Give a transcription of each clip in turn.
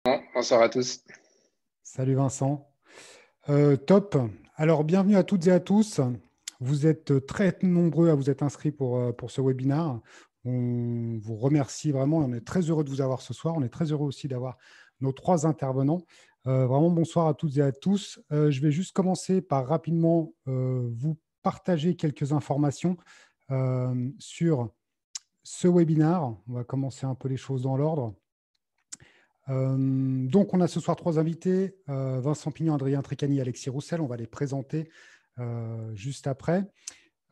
Bonsoir à tous. Salut Vincent. Top. Alors, bienvenue à toutes et à tous. Vous êtes très nombreux à vous être inscrits pour ce webinaire. On vous remercie vraiment. On est très heureux de vous avoir ce soir. On est très heureux aussi d'avoir nos trois intervenants. Vraiment, bonsoir à toutes et à tous. Je vais juste commencer par rapidement vous partager quelques informations sur ce webinaire. On va commencer un peu les choses dans l'ordre. Donc, on a ce soir trois invités, Vincent Pignon, Adrien Trécani, Alexis Roussel. On va les présenter juste après.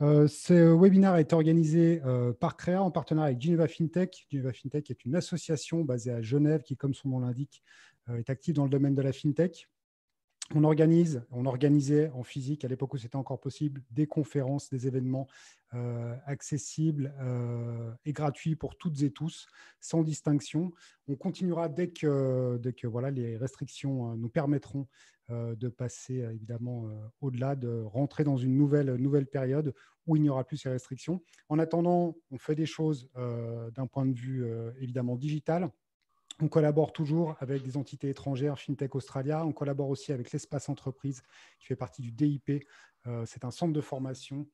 Ce webinaire a été organisé par Créa en partenariat avec Geneva FinTech. Geneva FinTech est une association basée à Genève qui, comme son nom l'indique, est active dans le domaine de la FinTech. On organisait en physique, à l'époque où c'était encore possible, des conférences, des événements accessibles et gratuits pour toutes et tous, sans distinction. On continuera dès que voilà, les restrictions nous permettront de passer évidemment au-delà, de rentrer dans une nouvelle période où il n'y aura plus ces restrictions. En attendant, on fait des choses d'un point de vue évidemment digital. On collabore toujours avec des entités étrangères, FinTech Australia. On collabore aussi avec l'Espace Entreprise, qui fait partie du DIP. C'est un centre de formation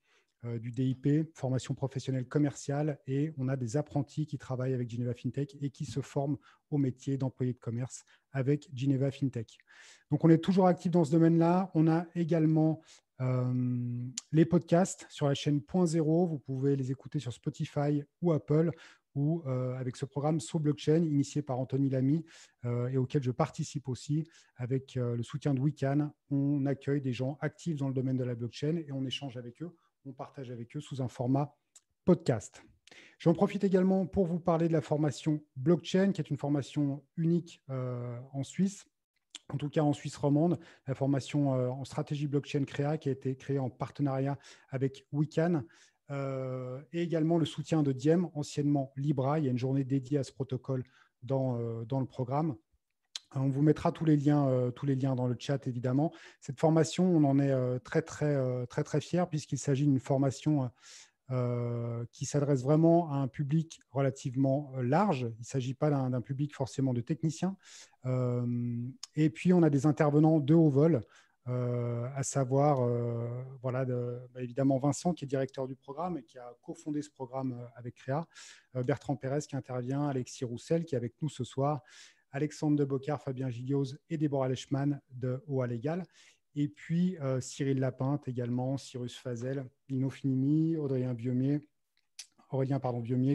du DIP, formation professionnelle commerciale. Et on a des apprentis qui travaillent avec Geneva FinTech et qui se forment au métier d'employé de commerce avec Geneva FinTech. Donc, on est toujours actif dans ce domaine-là. On a également les podcasts sur la chaîne Point Zéro. Vous pouvez les écouter sur Spotify ou Apple, ou avec ce programme So Blockchain, initié par Anthony Lamy et auquel je participe aussi. Avec le soutien de WeCan, on accueille des gens actifs dans le domaine de la blockchain et on échange avec eux, on partage avec eux sous un format podcast. J'en profite également pour vous parler de la formation blockchain, qui est une formation unique en Suisse. En tout cas en Suisse romande, la formation en stratégie blockchain Créa, qui a été créée en partenariat avec WeCan, et également le soutien de Diem, anciennement Libra. Il y a une journée dédiée à ce protocole dans le programme. On vous mettra tous les liens dans le chat, évidemment. Cette formation, on en est très fiers, puisqu'il s'agit d'une formation qui s'adresse vraiment à un public relativement large. Il ne s'agit pas d'un public forcément de techniciens. Et puis, on a des intervenants de haut vol, à savoir, voilà, évidemment Vincent, qui est directeur du programme et qui a cofondé ce programme avec Créa, Bertrand Pérez qui intervient, Alexis Roussel qui est avec nous ce soir, Alexandre de Bocard, Fabien Gillios et Déborah Lechman de OA Légal. Et puis Cyril Lapinte également, Cyrus Fazel, Lino Finini, Aurélien Biomier,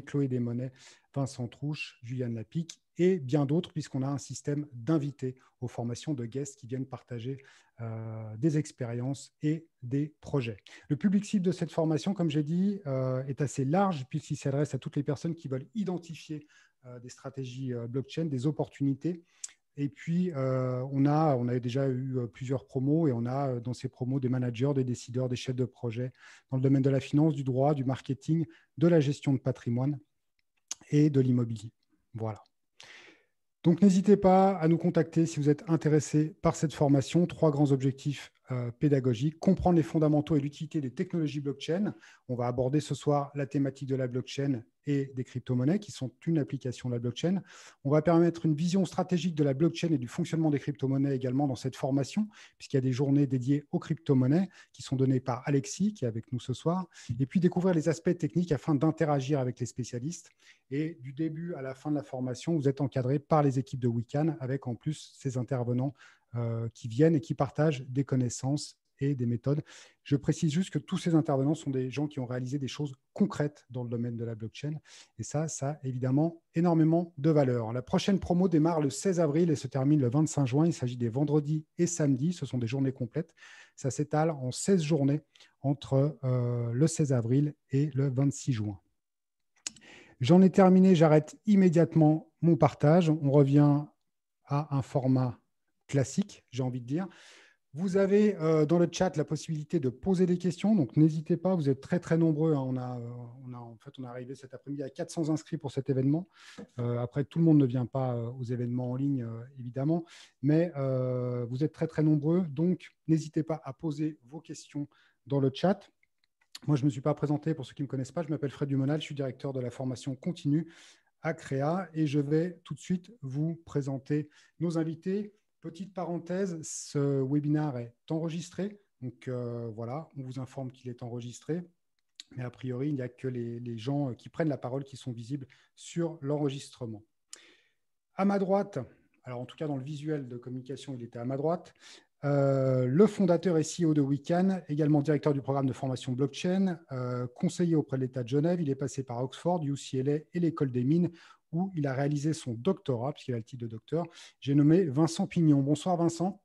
Chloé Desmonnets, Vincent Trouche, Juliane Lapique et bien d'autres, puisqu'on a un système d'invités aux formations de guests qui viennent partager des expériences et des projets. Le public cible de cette formation, comme j'ai dit, est assez large, puisqu'il s'adresse à toutes les personnes qui veulent identifier des stratégies blockchain, des opportunités. Et puis, on a déjà eu plusieurs promos et on a dans ces promos des managers, des décideurs, des chefs de projet dans le domaine de la finance, du droit, du marketing, de la gestion de patrimoine et de l'immobilier. Voilà. Donc, n'hésitez pas à nous contacter si vous êtes intéressé par cette formation. Trois grands objectifs pédagogiques. Comprendre les fondamentaux et l'utilité des technologies blockchain. On va aborder ce soir la thématique de la blockchain et des crypto-monnaies qui sont une application de la blockchain. On va permettre une vision stratégique de la blockchain et du fonctionnement des crypto-monnaies également dans cette formation, puisqu'il y a des journées dédiées aux crypto-monnaies qui sont données par Alexis, qui est avec nous ce soir. Et puis découvrir les aspects techniques afin d'interagir avec les spécialistes. Et du début à la fin de la formation, vous êtes encadré par les équipes de WeCan, avec en plus ces intervenants qui viennent et qui partagent des connaissances et des méthodes. Je précise juste que tous ces intervenants sont des gens qui ont réalisé des choses concrètes dans le domaine de la blockchain. Et ça a évidemment énormément de valeur. La prochaine promo démarre le 16 avril et se termine le 25 juin. Il s'agit des vendredis et samedis. Ce sont des journées complètes. Ça s'étale en 16 journées entre le 16 avril et le 26 juin. J'en ai terminé, j'arrête immédiatement mon partage. On revient à un format classique, j'ai envie de dire. Vous avez dans le chat la possibilité de poser des questions, donc n'hésitez pas, vous êtes très nombreux. Hein. On est arrivé cet après-midi à 400 inscrits pour cet événement. Après, tout le monde ne vient pas aux événements en ligne, évidemment, mais vous êtes très nombreux, donc n'hésitez pas à poser vos questions dans le chat. Moi, je ne me suis pas présenté, pour ceux qui ne me connaissent pas, je m'appelle Fred Dumonal, je suis directeur de la formation continue à Créa et je vais tout de suite vous présenter nos invités. Petite parenthèse, ce webinaire est enregistré. Donc voilà, on vous informe qu'il est enregistré. Mais a priori, il n'y a que les gens qui prennent la parole qui sont visibles sur l'enregistrement. À ma droite, alors en tout cas dans le visuel de communication, il était à ma droite, le fondateur et CEO de Wecan, également directeur du programme de formation blockchain, conseiller auprès de l'État de Genève. Il est passé par Oxford, UCLA et l'École des Mines, où il a réalisé son doctorat, puisqu'il a le titre de docteur. J'ai nommé Vincent Pignon. Bonsoir Vincent.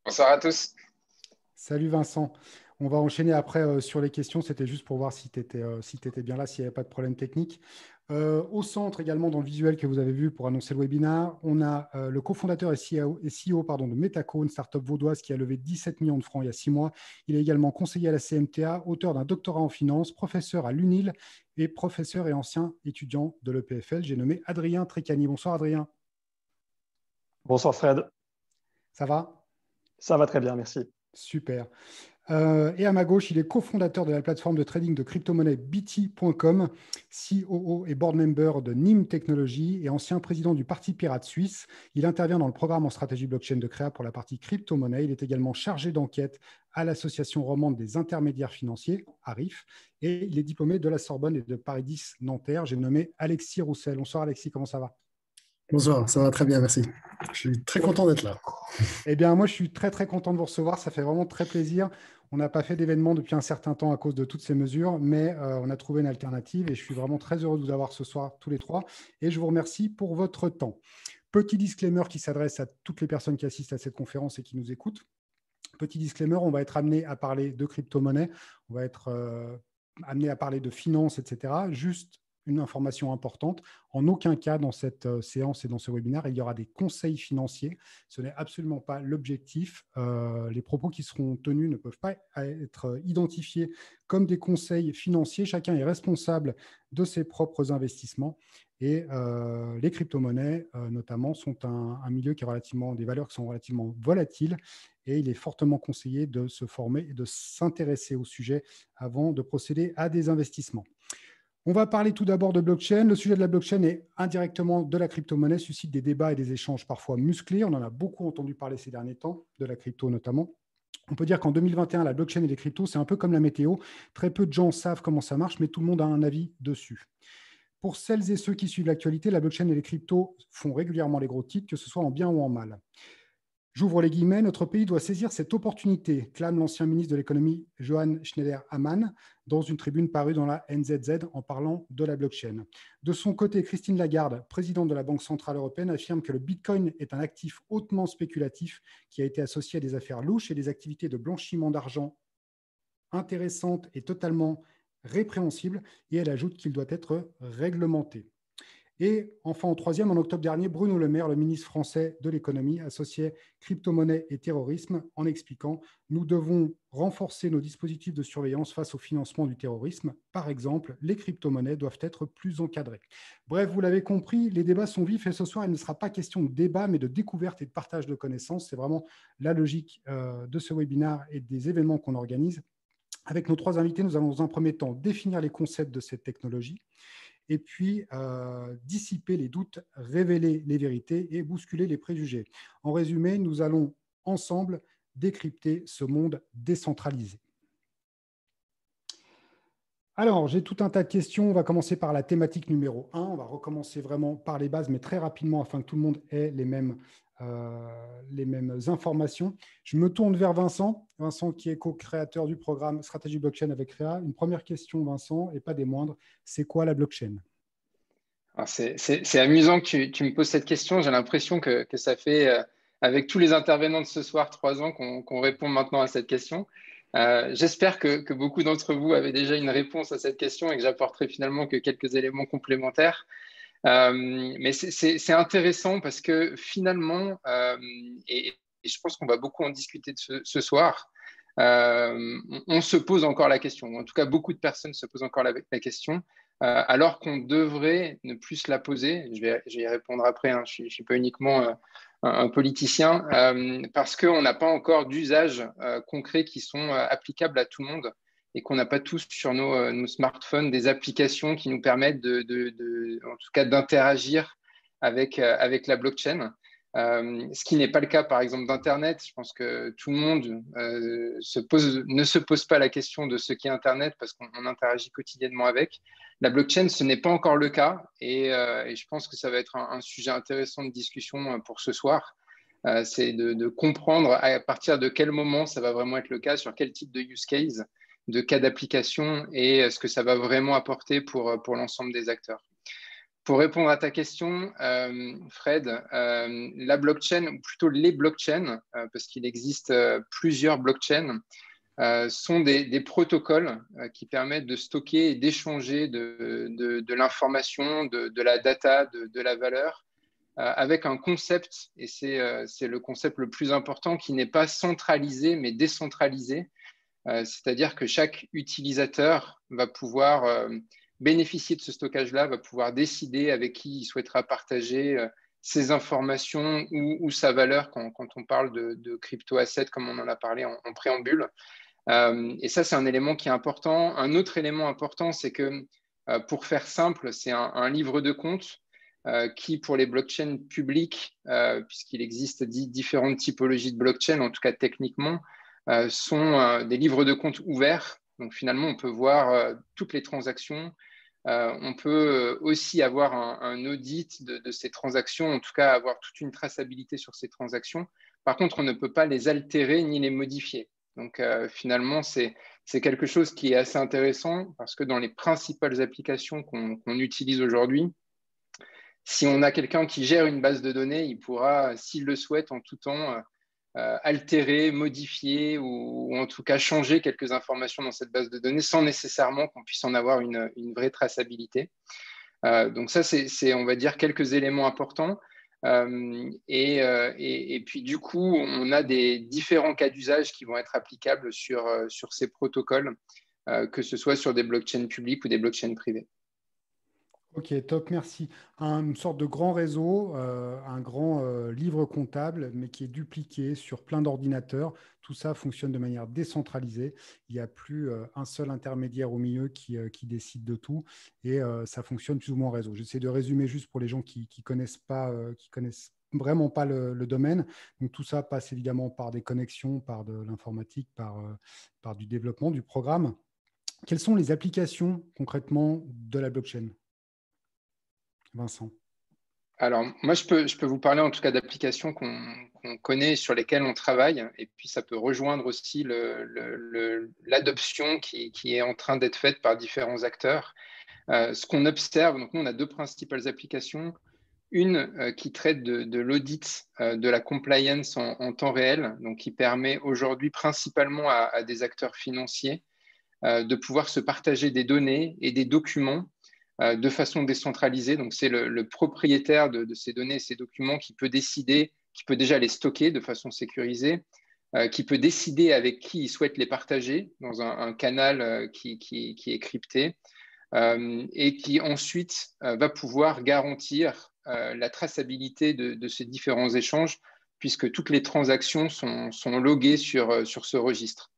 Bonsoir à tous. Salut Vincent. On va enchaîner après sur les questions. C'était juste pour voir si tu étais, bien là, s'il n'y avait pas de problème technique. Au centre également, dans le visuel que vous avez vu pour annoncer le webinaire, on a le cofondateur et CEO, de Metaco, une startup vaudoise qui a levé 17 millions de francs il y a 6 mois. Il est également conseiller à la CMTA, auteur d'un doctorat en finance, professeur à l'UNIL et professeur et ancien étudiant de l'EPFL. J'ai nommé Adrien Trécani. Bonsoir Adrien. Bonsoir Fred. Ça va? Ça va très bien, merci. Super. Et à ma gauche, il est cofondateur de la plateforme de trading de crypto-monnaie BT.com, COO et board member de NIM Technologies et ancien président du Parti Pirate Suisse. Il intervient dans le programme en stratégie blockchain de Créa pour la partie crypto-monnaie. Il est également chargé d'enquête à l'Association romande des intermédiaires financiers, ARIF, et il est diplômé de la Sorbonne et de Paris 10 Nanterre. J'ai nommé Alexis Roussel. Bonsoir Alexis, comment ça va? Bonsoir, ça va très bien, merci. Je suis très content d'être là. Eh bien, moi, je suis très, très content de vous recevoir. Ça fait vraiment très plaisir. On n'a pas fait d'événement depuis un certain temps à cause de toutes ces mesures, mais on a trouvé une alternative et je suis vraiment très heureux de vous avoir ce soir tous les trois. Et je vous remercie pour votre temps. Petit disclaimer qui s'adresse à toutes les personnes qui assistent à cette conférence et qui nous écoutent. Petit disclaimer, on va être amené à parler de crypto-monnaie, on va être amené à parler de finance, etc. Juste une information importante, en aucun cas dans cette séance et dans ce webinaire, il y aura des conseils financiers. Ce n'est absolument pas l'objectif. Les propos qui seront tenus ne peuvent pas être identifiés comme des conseils financiers. Chacun est responsable de ses propres investissements. Et les crypto-monnaies, notamment, sont un milieu qui est relativement, des valeurs qui sont relativement volatiles. Et il est fortement conseillé de se former et de s'intéresser au sujet avant de procéder à des investissements. On va parler tout d'abord de blockchain. Le sujet de la blockchain et indirectement de la crypto-monnaie suscite des débats et des échanges parfois musclés. On en a beaucoup entendu parler ces derniers temps, de la crypto notamment. On peut dire qu'en 2021, la blockchain et les cryptos, c'est un peu comme la météo. Très peu de gens savent comment ça marche, mais tout le monde a un avis dessus. Pour celles et ceux qui suivent l'actualité, la blockchain et les cryptos font régulièrement les gros titres, que ce soit en bien ou en mal. J'ouvre les guillemets, notre pays doit saisir cette opportunité, clame l'ancien ministre de l'économie Johan Schneider-Ammann dans une tribune parue dans la NZZ en parlant de la blockchain. De son côté, Christine Lagarde, présidente de la Banque centrale européenne, affirme que le Bitcoin est un actif hautement spéculatif qui a été associé à des affaires louches et des activités de blanchiment d'argent intéressantes et totalement répréhensibles, et elle ajoute qu'il doit être réglementé. Et enfin, en troisième, en octobre dernier, Bruno Le Maire, le ministre français de l'économie, associait crypto-monnaie et terrorisme en expliquant « Nous devons renforcer nos dispositifs de surveillance face au financement du terrorisme. Par exemple, les crypto-monnaies doivent être plus encadrées. » Bref, vous l'avez compris, les débats sont vifs et ce soir, il ne sera pas question de débat, mais de découverte et de partage de connaissances. C'est vraiment la logique de ce webinaire et des événements qu'on organise. Avec nos trois invités, nous allons dans un premier temps définir les concepts de cette technologie, et puis dissiper les doutes, révéler les vérités et bousculer les préjugés. En résumé, nous allons ensemble décrypter ce monde décentralisé. Alors, j'ai tout un tas de questions. On va commencer par la thématique numéro 1. On va recommencer vraiment par les bases, mais très rapidement afin que tout le monde ait les mêmes informations. Je me tourne vers Vincent. Vincent qui est co-créateur du programme Stratégie Blockchain avec Créa. Une première question, Vincent, et pas des moindres. C'est quoi la blockchain? C'est amusant que tu me poses cette question. J'ai l'impression que ça fait, avec tous les intervenants de ce soir, 3 ans qu'on répond maintenant à cette question. J'espère que beaucoup d'entre vous avaient déjà une réponse à cette question et que j'apporterai finalement que quelques éléments complémentaires. Mais c'est intéressant parce que finalement, et je pense qu'on va beaucoup en discuter ce soir, on se pose encore la question. En tout cas, beaucoup de personnes se posent encore la question, alors qu'on devrait ne plus se la poser. Je vais y répondre après, hein. Je ne suis pas uniquement un politicien, parce qu'on n'a pas encore d'usages concrets qui sont applicables à tout le monde et qu'on n'a pas tous sur nos smartphones des applications qui nous permettent en tout cas d'interagir avec la blockchain. Ce qui n'est pas le cas, par exemple, d'Internet. Je pense que tout le monde ne se pose pas la question de ce qu'est Internet parce qu'on interagit quotidiennement avec. La blockchain, ce n'est pas encore le cas et je pense que ça va être un sujet intéressant de discussion pour ce soir. C'est de comprendre à partir de quel moment ça va vraiment être le cas, sur quel type de use case, de cas d'application et ce que ça va vraiment apporter pour l'ensemble des acteurs. Pour répondre à ta question, Fred, la blockchain, ou plutôt les blockchains, parce qu'il existe plusieurs blockchains, sont des protocoles qui permettent de stocker et d'échanger de l'information, de la data, de la valeur, avec un concept, et c'est le concept le plus important, qui n'est pas centralisé, mais décentralisé. C'est-à-dire que chaque utilisateur va pouvoir bénéficier de ce stockage-là, va pouvoir décider avec qui il souhaitera partager ses informations ou sa valeur quand on parle de crypto-assets, comme on en a parlé en préambule. Et ça, c'est un élément qui est important. Un autre élément important, c'est que, pour faire simple, c'est un livre de compte qui, pour les blockchains publiques, puisqu'il existe différentes typologies de blockchain, en tout cas techniquement, sont des livres de compte ouverts. Donc finalement, on peut voir toutes les transactions. On peut aussi avoir un audit de ces transactions, en tout cas avoir toute une traçabilité sur ces transactions. Par contre, on ne peut pas les altérer ni les modifier. Donc finalement, c'est quelque chose qui est assez intéressant parce que dans les principales applications qu'on utilise aujourd'hui, si on a quelqu'un qui gère une base de données, il pourra, s'il le souhaite, en tout temps, altérer, modifier ou en tout cas changer quelques informations dans cette base de données sans nécessairement qu'on puisse en avoir une vraie traçabilité. Donc ça, c'est, on va dire, quelques éléments importants. Et puis du coup, on a des différents cas d'usage qui vont être applicables sur ces protocoles, que ce soit sur des blockchains publiques ou des blockchains privées. Ok, top, merci. Une sorte de grand réseau, un grand livre comptable, mais qui est dupliqué sur plein d'ordinateurs. Tout ça fonctionne de manière décentralisée. Il n'y a plus un seul intermédiaire au milieu qui décide de tout, et ça fonctionne plus ou moins en réseau. J'essaie de résumer juste pour les gens qui connaissent vraiment pas le domaine. Donc tout ça passe évidemment par des connexions, par de l'informatique, par du développement, du programme. Quelles sont les applications concrètement de la blockchain, Vincent? Alors, moi, je peux vous parler en tout cas d'applications qu'on connaît, sur lesquelles on travaille, et puis ça peut rejoindre aussi l'adoption qui est en train d'être faite par différents acteurs. Ce qu'on observe, donc nous, on a deux principales applications. Une qui traite de l'audit de la compliance en temps réel, donc qui permet aujourd'hui principalement à des acteurs financiers de pouvoir se partager des données et des documents de façon décentralisée. Donc, c'est le propriétaire de ces données et ces documents qui peut décider, qui peut déjà les stocker de façon sécurisée, qui peut décider avec qui il souhaite les partager dans un canal qui est crypté, et qui ensuite va pouvoir garantir la traçabilité de ces différents échanges, puisque toutes les transactions sont loguées sur ce registre.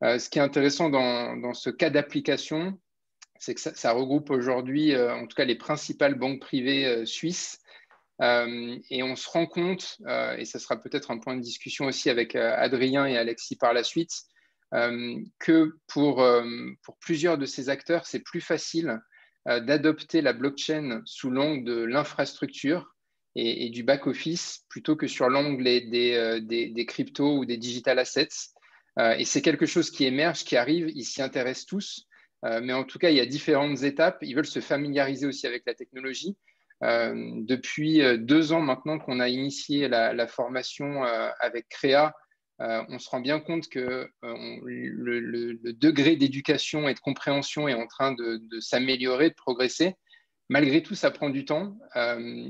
Ce qui est intéressant dans ce cas d'application, c'est que ça regroupe aujourd'hui, en tout cas, les principales banques privées suisses. Et on se rend compte, et ça sera peut-être un point de discussion aussi avec Adrien et Alexis par la suite, que pour plusieurs de ces acteurs, c'est plus facile d'adopter la blockchain sous l'angle de l'infrastructure et du back-office plutôt que sur l'angle des cryptos ou des digital assets. Et c'est quelque chose qui émerge, qui arrive, ils s'y intéressent tous. Mais en tout cas, il y a différentes étapes. Ils veulent se familiariser aussi avec la technologie. Depuis 2 ans maintenant qu'on a initié la formation avec Créa, on se rend bien compte que le degré d'éducation et de compréhension est en train de s'améliorer, de progresser. Malgré tout, ça prend du temps.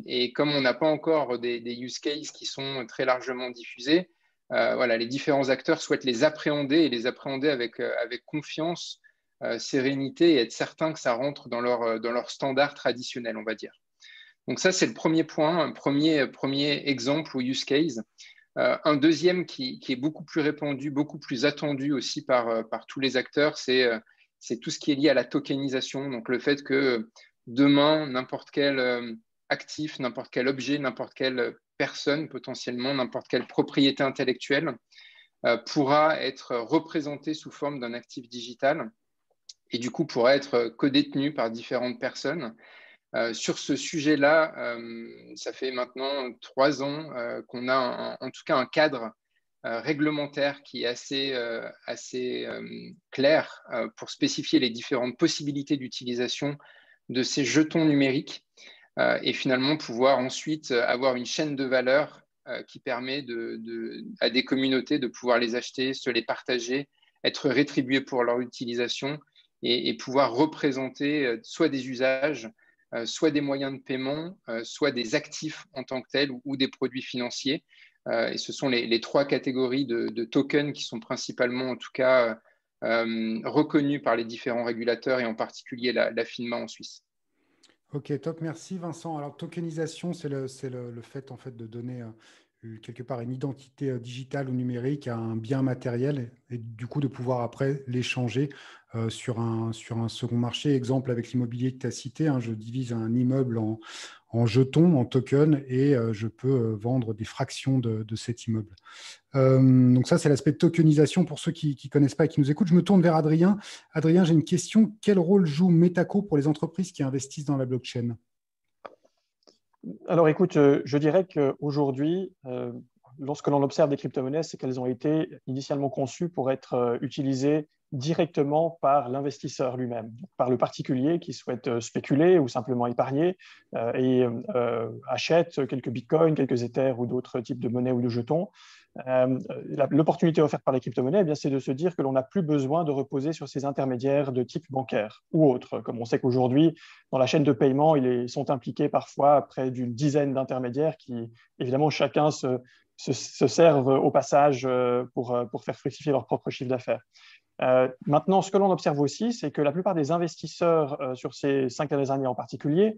Et comme on n'a pas encore des use cases qui sont très largement diffusés, voilà, les différents acteurs souhaitent les appréhender et les appréhender avec confiance, sérénité, et être certain que ça rentre dans leur standard traditionnel, on va dire. Donc ça, c'est le premier point, un premier exemple ou use case. Un deuxième qui est beaucoup plus répandu, beaucoup plus attendu aussi par tous les acteurs, c'est tout ce qui est lié à la tokenisation. Donc, le fait que demain, n'importe quel actif, n'importe quel objet, n'importe quelle personne, potentiellement, n'importe quelle propriété intellectuelle pourra être représenté sous forme d'un actif digital et du coup pourra être codétenu par différentes personnes. Sur ce sujet-là, ça fait maintenant 3 ans qu'on a en tout cas un cadre réglementaire qui est assez clair pour spécifier les différentes possibilités d'utilisation de ces jetons numériques et finalement pouvoir ensuite avoir une chaîne de valeur qui permet à des communautés de pouvoir les acheter, se les partager, être rétribués pour leur utilisation et pouvoir représenter soit des usages, soit des moyens de paiement, soit des actifs en tant que tels ou des produits financiers. Et ce sont les 3 catégories de tokens qui sont principalement, en tout cas, reconnues par les différents régulateurs et en particulier la FINMA en Suisse. Ok, top, merci Vincent. Alors, tokenisation, c'est le fait en fait de donner quelque part une identité digitale ou numérique à un bien matériel et du coup de pouvoir après l'échanger sur un second marché. Exemple avec l'immobilier que tu as cité, hein, je divise un immeuble en jetons, en tokens et je peux vendre des fractions de cet immeuble. Donc ça, c'est l'aspect de tokenisation pour ceux qui ne connaissent pas et qui nous écoutent. Je me tourne vers Adrien. Adrien, j'ai une question. Quel rôle joue Metaco pour les entreprises qui investissent dans la blockchain? Alors écoute, je dirais qu'aujourd'hui, lorsque l'on observe des crypto-monnaies, c'est qu'elles ont été initialement conçues pour être utilisées directement par l'investisseur lui-même, par le particulier qui souhaite spéculer ou simplement épargner et achète quelques bitcoins, quelques ethers ou d'autres types de monnaies ou de jetons. L'opportunité offerte par les crypto-monnaies, eh bien, c'est de se dire que l'on n'a plus besoin de reposer sur ces intermédiaires de type bancaire ou autre. Comme on sait qu'aujourd'hui, dans la chaîne de paiement, ils sont impliqués parfois près d'une dizaine d'intermédiaires qui, évidemment, chacun se servent au passage pour faire fructifier leur propre chiffre d'affaires. Maintenant, ce que l'on observe aussi, c'est que la plupart des investisseurs sur ces 5 dernières années en particulier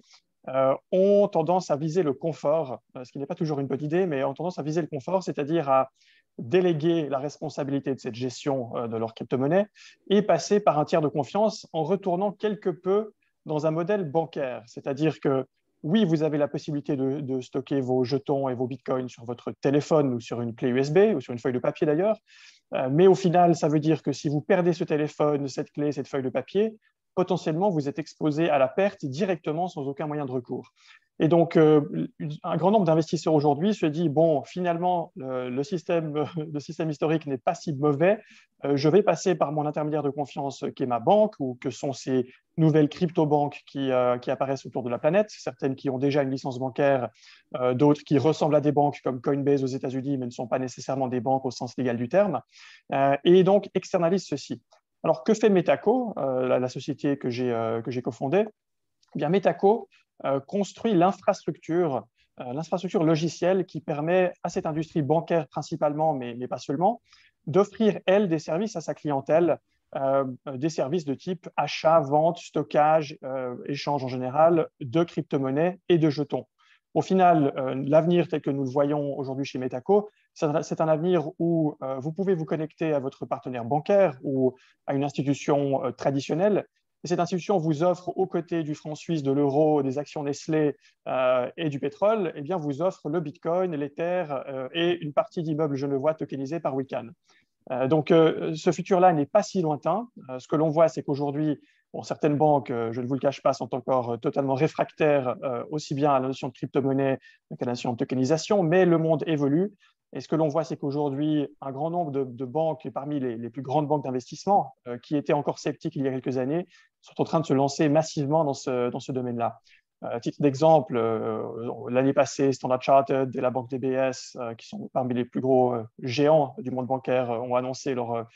ont tendance à viser le confort, ce qui n'est pas toujours une bonne idée, mais ont tendance à viser le confort, c'est-à-dire à déléguer la responsabilité de cette gestion de leur crypto-monnaie et passer par un tiers de confiance en retournant quelque peu dans un modèle bancaire. C'est-à-dire que oui, vous avez la possibilité de stocker vos jetons et vos bitcoins sur votre téléphone ou sur une clé USB ou sur une feuille de papier d'ailleurs, mais au final, ça veut dire que si vous perdez ce téléphone, cette clé, cette feuille de papier, potentiellement, vous êtes exposé à la perte directement sans aucun moyen de recours. Et donc, un grand nombre d'investisseurs aujourd'hui se dit, bon, finalement, le système historique n'est pas si mauvais, je vais passer par mon intermédiaire de confiance qui est ma banque ou que sont ces nouvelles crypto-banques qui apparaissent autour de la planète, certaines qui ont déjà une licence bancaire, d'autres qui ressemblent à des banques comme Coinbase aux États-Unis, mais ne sont pas nécessairement des banques au sens légal du terme, et donc externalisent ceci. Alors, que fait Metaco, la société que j'ai cofondée? Eh bien, Metaco construit l'infrastructure logicielle qui permet à cette industrie bancaire principalement, mais pas seulement, d'offrir, elle, des services à sa clientèle, des services de type achat, vente, stockage, échange en général de crypto-monnaies et de jetons. Au final, l'avenir tel que nous le voyons aujourd'hui chez Metaco, c'est un avenir où vous pouvez vous connecter à votre partenaire bancaire ou à une institution traditionnelle. Et cette institution vous offre, aux côtés du franc suisse, de l'euro, des actions Nestlé et du pétrole, eh bien, vous offre le Bitcoin, l'Ether et une partie d'immeubles genevois tokenisés par Wiccan. Donc, ce futur-là n'est pas si lointain. Ce que l'on voit, c'est qu'aujourd'hui, bon, certaines banques, je ne vous le cache pas, sont encore totalement réfractaires aussi bien à la notion de crypto-monnaie qu'à la notion de tokenisation, mais le monde évolue. Et ce que l'on voit, c'est qu'aujourd'hui, un grand nombre de banques, et parmi les plus grandes banques d'investissement, qui étaient encore sceptiques il y a quelques années, sont en train de se lancer massivement dans ce domaine-là. À titre d'exemple, l'année passée, Standard Chartered et la banque DBS, qui sont parmi les plus gros géants du monde bancaire, ont annoncé leur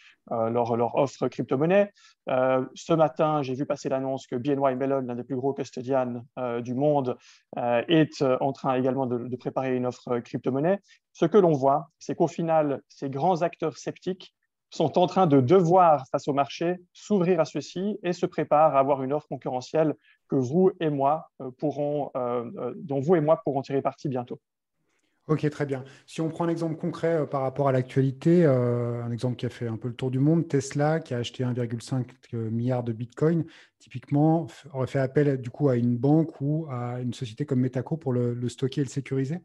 offre crypto-monnaie. Ce matin, j'ai vu passer l'annonce que BNY Mellon, l'un des plus gros custodians du monde, est en train également de préparer une offre crypto-monnaie. Ce que l'on voit, c'est qu'au final, ces grands acteurs sceptiques sont en train de devoir, face au marché, s'ouvrir à ceci et se préparent à avoir une offre concurrentielle que vous et moi dont vous et moi pourrons tirer parti bientôt. Ok, très bien. Si on prend un exemple concret par rapport à l'actualité, un exemple qui a fait un peu le tour du monde, Tesla qui a acheté 1,5 milliard de Bitcoin, typiquement aurait fait appel du coup à une banque ou à une société comme Metaco pour le stocker et le sécuriser?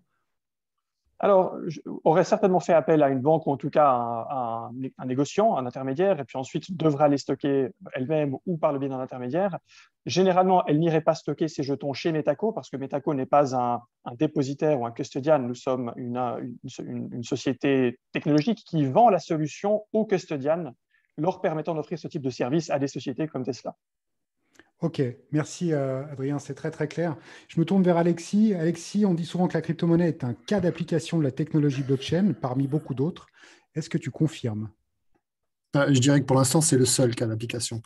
Alors, aurait certainement fait appel à une banque ou en tout cas à un négociant, un intermédiaire, et puis ensuite devra les stocker elle-même ou par le biais d'un intermédiaire. Généralement, elle n'irait pas stocker ses jetons chez Metaco parce que Metaco n'est pas un dépositaire ou un custodian. Nous sommes une société technologique qui vend la solution aux custodians, leur permettant d'offrir ce type de service à des sociétés comme Tesla. Ok, merci Adrien, c'est très très clair. Je me tourne vers Alexis. Alexis, on dit souvent que la crypto-monnaie est un cas d'application de la technologie blockchain parmi beaucoup d'autres. Est-ce que tu confirmes? Je dirais que pour l'instant, c'est le seul cas d'application.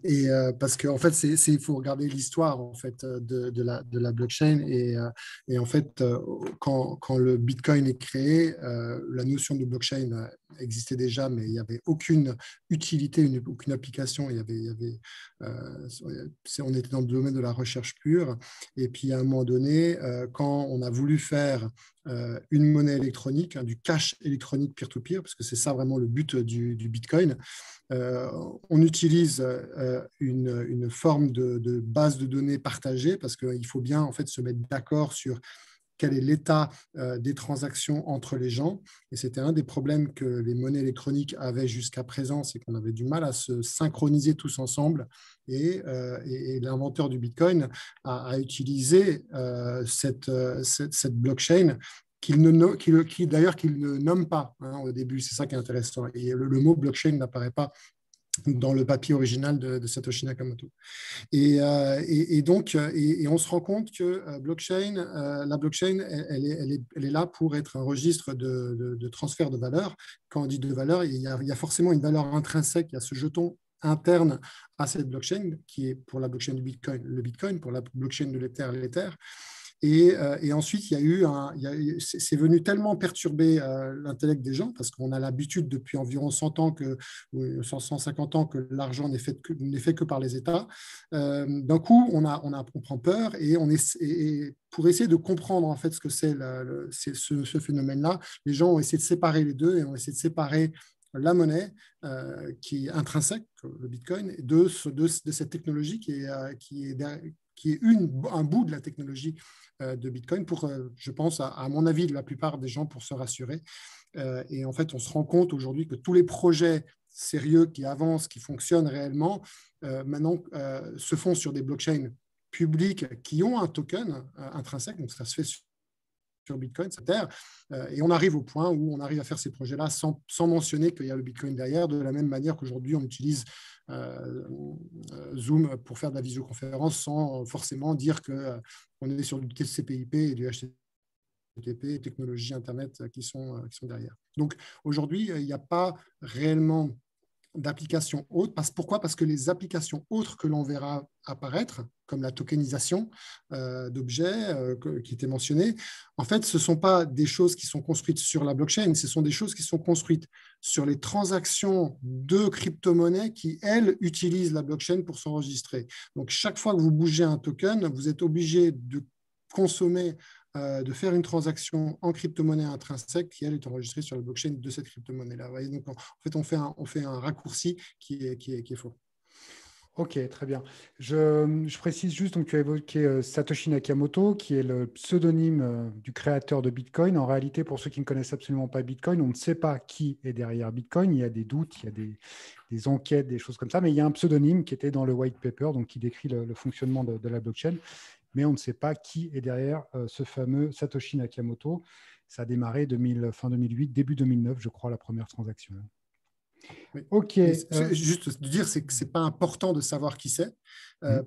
Et parce qu'en fait, il faut regarder l'histoire en fait de la blockchain et en fait, quand le Bitcoin est créé, la notion de blockchain existait déjà, mais il n'y avait aucune utilité, aucune application. On était dans le domaine de la recherche pure. Et puis à un moment donné, quand on a voulu faire une monnaie électronique, du cash électronique peer-to-peer, parce que c'est ça vraiment le but du Bitcoin. On utilise une forme de base de données partagée parce qu'il faut bien en fait se mettre d'accord sur quel est l'état des transactions entre les gens. Et c'était un des problèmes que les monnaies électroniques avaient jusqu'à présent, c'est qu'on avait du mal à se synchroniser tous ensemble. Et l'inventeur du Bitcoin a utilisé cette blockchain d'ailleurs qu'il ne nomme pas au début. C'est ça qui est intéressant. Et le mot blockchain n'apparaît pas dans le papier original de Satoshi Nakamoto. Et on se rend compte que la blockchain, elle est là pour être un registre de transfert de valeur. Quand on dit de valeur, il y a forcément une valeur intrinsèque, il y a ce jeton interne à cette blockchain, qui est pour la blockchain du Bitcoin, le Bitcoin, pour la blockchain de l'Ether, l'Ether. Et ensuite, c'est venu tellement perturber l'intellect des gens, parce qu'on a l'habitude depuis environ 100 ans, 150 ans, que l'argent n'est fait que par les États. D'un coup, on prend peur et pour essayer de comprendre en fait ce que c'est ce phénomène-là, les gens ont essayé de séparer les deux et ont essayé de séparer la monnaie qui est intrinsèque, le Bitcoin, de cette technologie qui est un bout de la technologie de Bitcoin pour, je pense, à mon avis, de la plupart des gens pour se rassurer. Et en fait, on se rend compte aujourd'hui que tous les projets sérieux qui avancent, qui fonctionnent réellement, maintenant se font sur des blockchains publiques qui ont un token intrinsèque, donc ça se fait sur Bitcoin, c'est terre. Et on arrive au point où on arrive à faire ces projets-là sans mentionner qu'il y a le Bitcoin derrière, de la même manière qu'aujourd'hui on utilise Zoom pour faire de la visioconférence sans forcément dire qu'on est sur du TCP/IP et du HTTP, technologies Internet qui sont derrière. Donc aujourd'hui, il n'y a pas réellement d'applications autres. Pourquoi? Parce que les applications autres que l'on verra apparaître, comme la tokenisation d'objets qui était mentionnée, en fait, ce ne sont pas des choses qui sont construites sur la blockchain, ce sont des choses qui sont construites sur les transactions de crypto-monnaies qui, elles, utilisent la blockchain pour s'enregistrer. Donc, chaque fois que vous bougez un token, vous êtes obligé de consommer de faire une transaction en crypto-monnaie intrinsèque qui, elle, est enregistrée sur la blockchain de cette crypto-monnaie-là. Donc, en fait, on fait un raccourci qui est faux. Ok, très bien. Je précise juste, donc tu as évoqué Satoshi Nakamoto, qui est le pseudonyme du créateur de Bitcoin. En réalité, pour ceux qui ne connaissent absolument pas Bitcoin, on ne sait pas qui est derrière Bitcoin. Il y a des doutes, il y a des enquêtes, des choses comme ça, mais il y a un pseudonyme qui était dans le white paper, donc qui décrit le fonctionnement de la blockchain, mais on ne sait pas qui est derrière ce fameux Satoshi Nakamoto. Ça a démarré fin 2008, début 2009, je crois, la première transaction. Oui. Ok. Juste de dire, c'est que c'est pas important de savoir qui c'est,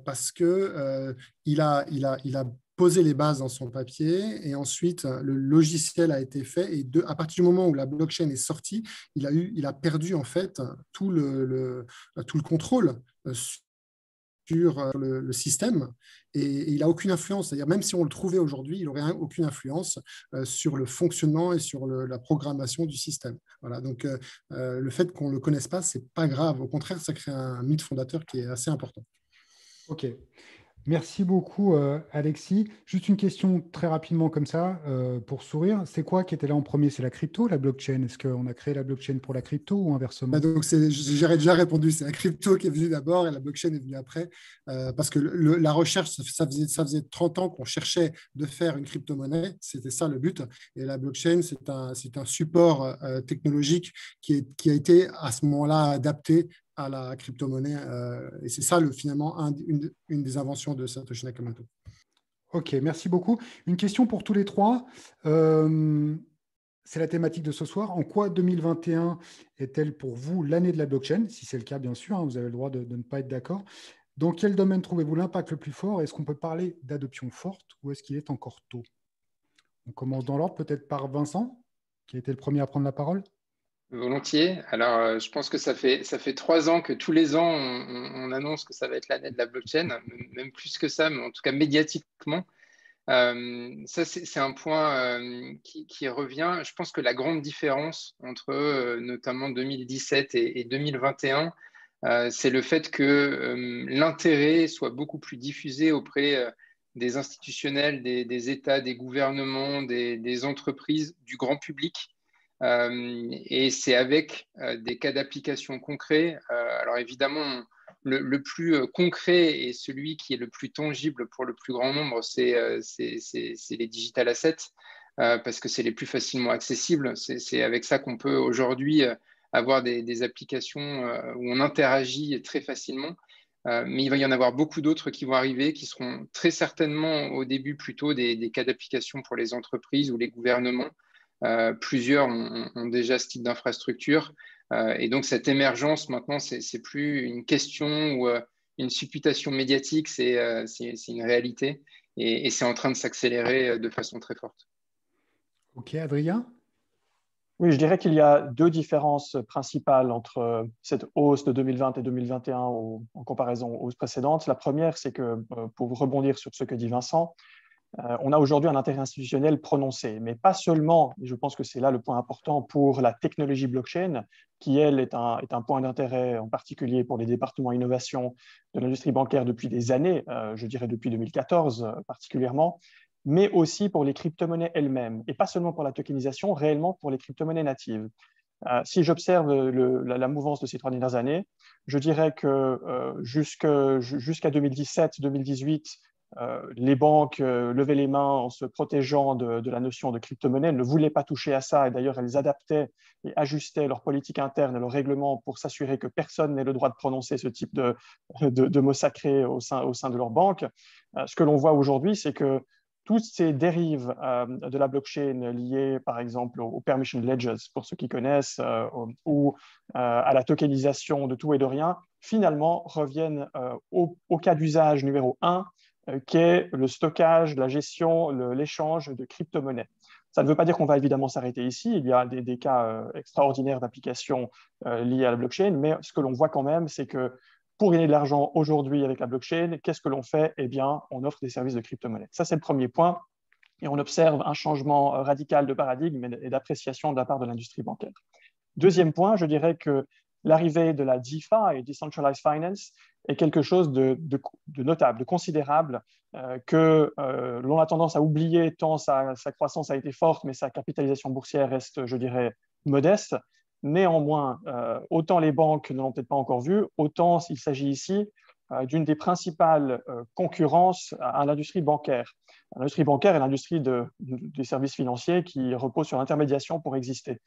parce que il a posé les bases dans son papier et ensuite le logiciel a été fait et à partir du moment où la blockchain est sortie, il a perdu en fait tout le contrôle sur le système et il n'a aucune influence. C'est-à-dire même si on le trouvait aujourd'hui, il n'aurait aucune influence sur le fonctionnement et sur la programmation du système. Voilà, donc le fait qu'on ne le connaisse pas, ce n'est pas grave. Au contraire, ça crée un mythe fondateur qui est assez important. Ok. Merci beaucoup, Alexis. Juste une question très rapidement comme ça, pour sourire. C'est quoi qui était là en premier? C'est la crypto ou la blockchain? Est-ce qu'on a créé la blockchain pour la crypto ou inversement? Donc, j'ai déjà répondu, c'est la crypto qui est venue d'abord et la blockchain est venue après, parce que la recherche, ça faisait 30 ans qu'on cherchait de faire une crypto-monnaie, c'était ça le but, et la blockchain, c'est un support technologique qui a été à ce moment-là adapté à la crypto-monnaie, et c'est ça finalement une des inventions de Satoshi Nakamoto. Ok, merci beaucoup. Une question pour tous les trois. C'est la thématique de ce soir. En quoi 2021 est-elle pour vous l'année de la blockchain? Si c'est le cas, bien sûr, hein, vous avez le droit de ne pas être d'accord. Dans quel domaine trouvez-vous l'impact le plus fort? Est-ce qu'on peut parler d'adoption forte ou est-ce qu'il est encore tôt? On commence dans l'ordre, peut-être par Vincent, qui a été le premier à prendre la parole. Volontiers. Alors, je pense que ça fait 3 ans que tous les ans, on annonce que ça va être l'année de la blockchain, même plus que ça, mais en tout cas médiatiquement. Ça, c'est un point qui revient. Je pense que la grande différence entre notamment 2017 et 2021, c'est le fait que l'intérêt soit beaucoup plus diffusé auprès des institutionnels, des États, des gouvernements, des entreprises, du grand public. Et c'est avec des cas d'application concrets. Alors évidemment, le plus concret et celui qui est le plus tangible pour le plus grand nombre, c'est les digital assets, parce que c'est les plus facilement accessibles. C'est avec ça qu'on peut aujourd'hui avoir des applications où on interagit très facilement. Mais il va y en avoir beaucoup d'autres qui vont arriver, qui seront très certainement au début plutôt des cas d'application pour les entreprises ou les gouvernements. Plusieurs ont déjà ce type d'infrastructure. Et donc, cette émergence, maintenant, c'est plus une question ou une supputation médiatique, c'est une réalité. Et c'est en train de s'accélérer de façon très forte. Ok, Adrien? Oui, je dirais qu'il y a deux différences principales entre cette hausse de 2020 et 2021 en comparaison aux hausses précédentes. La première, c'est que, pour rebondir sur ce que dit Vincent, on a aujourd'hui un intérêt institutionnel prononcé, mais pas seulement, et je pense que c'est là le point important, pour la technologie blockchain, qui, elle, est un point d'intérêt en particulier pour les départements innovation de l'industrie bancaire depuis des années, je dirais depuis 2014 particulièrement, mais aussi pour les crypto-monnaies elles-mêmes, et pas seulement pour la tokenisation, réellement pour les crypto-monnaies natives. Si j'observe la mouvance de ces 3 dernières années, je dirais que jusqu'à 2017-2018, les banques levaient les mains en se protégeant de la notion de crypto-monnaie, ne voulaient pas toucher à ça, et d'ailleurs elles adaptaient et ajustaient leur politique interne et leur règlement pour s'assurer que personne n'ait le droit de prononcer ce type de mots sacrés au sein de leur banque. Ce que l'on voit aujourd'hui, c'est que toutes ces dérives de la blockchain liées, par exemple, aux permission ledgers, pour ceux qui connaissent, ou à la tokenisation de tout et de rien, finalement reviennent au cas d'usage numéro 1, qui est le stockage, la gestion, l'échange de crypto-monnaies. Ça ne veut pas dire qu'on va évidemment s'arrêter ici. Il y a des cas extraordinaires d'applications liées à la blockchain, mais ce que l'on voit quand même, c'est que pour gagner de l'argent aujourd'hui avec la blockchain, qu'est-ce que l'on fait? Eh bien, on offre des services de crypto-monnaie. Ça, c'est le premier point. Et on observe un changement radical de paradigme et d'appréciation de la part de l'industrie bancaire. Deuxième point, je dirais que l'arrivée de la DeFi, Decentralized Finance, est quelque chose de notable, de considérable, que l'on a tendance à oublier tant sa croissance a été forte, mais sa capitalisation boursière reste, je dirais, modeste. Néanmoins, autant les banques ne l'ont peut-être pas encore vu, autant il s'agit ici d'une des principales concurrences à l'industrie bancaire. L'industrie bancaire est l'industrie des services financiers qui repose sur l'intermédiation pour exister.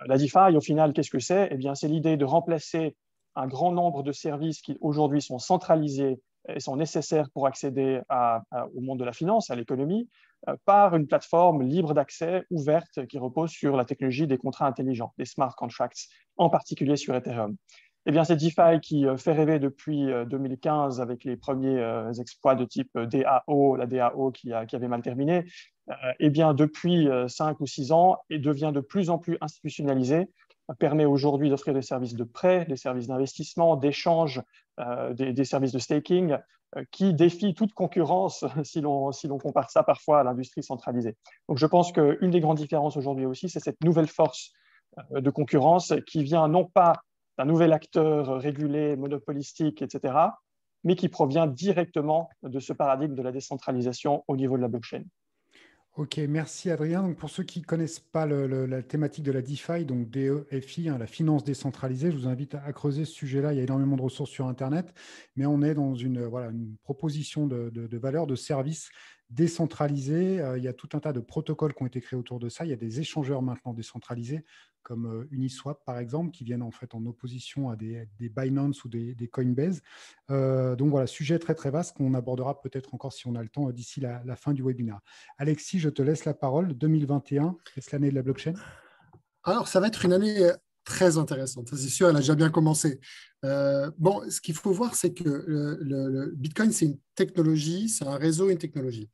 La DeFi, au final, qu'est-ce que c'est? Eh bien, c'est l'idée de remplacer un grand nombre de services qui aujourd'hui sont centralisés et sont nécessaires pour accéder au monde de la finance, à l'économie, par une plateforme libre d'accès, ouverte, qui repose sur la technologie des contrats intelligents, des smart contracts, en particulier sur Ethereum. Eh bien, c'est DeFi qui fait rêver depuis 2015 avec les premiers exploits de type DAO, la DAO qui avait mal terminé. Eh bien, depuis 5 ou 6 ans, et devient de plus en plus institutionnalisé, permet aujourd'hui d'offrir des services de prêt, des services d'investissement, d'échange, des services de staking, qui défient toute concurrence si l'on compare ça parfois à l'industrie centralisée. Donc, je pense qu'une des grandes différences aujourd'hui aussi, c'est cette nouvelle force de concurrence qui vient non pas d'un nouvel acteur régulé, monopolistique, etc., mais qui provient directement de ce paradigme de la décentralisation au niveau de la blockchain. Ok, merci Adrien. Donc pour ceux qui ne connaissent pas la thématique de la DeFi, donc DeFi, la finance décentralisée, je vous invite à creuser ce sujet-là. Il y a énormément de ressources sur Internet, mais on est dans une proposition de valeur, de service décentralisé. Il y a tout un tas de protocoles qui ont été créés autour de ça. Il y a des échangeurs maintenant décentralisés, comme Uniswap par exemple, qui viennent en fait en opposition à des Binance ou des Coinbase. Donc voilà, sujet très très vaste qu'on abordera peut-être encore si on a le temps d'ici la fin du webinaire. Alexis, je te laisse la parole. 2021, est-ce l'année de la blockchain? Alors, ça va être une année très intéressante, ça c'est sûr, elle a déjà bien commencé. Bon, ce qu'il faut voir, c'est que le Bitcoin, c'est une technologie, c'est un réseau, une technologie.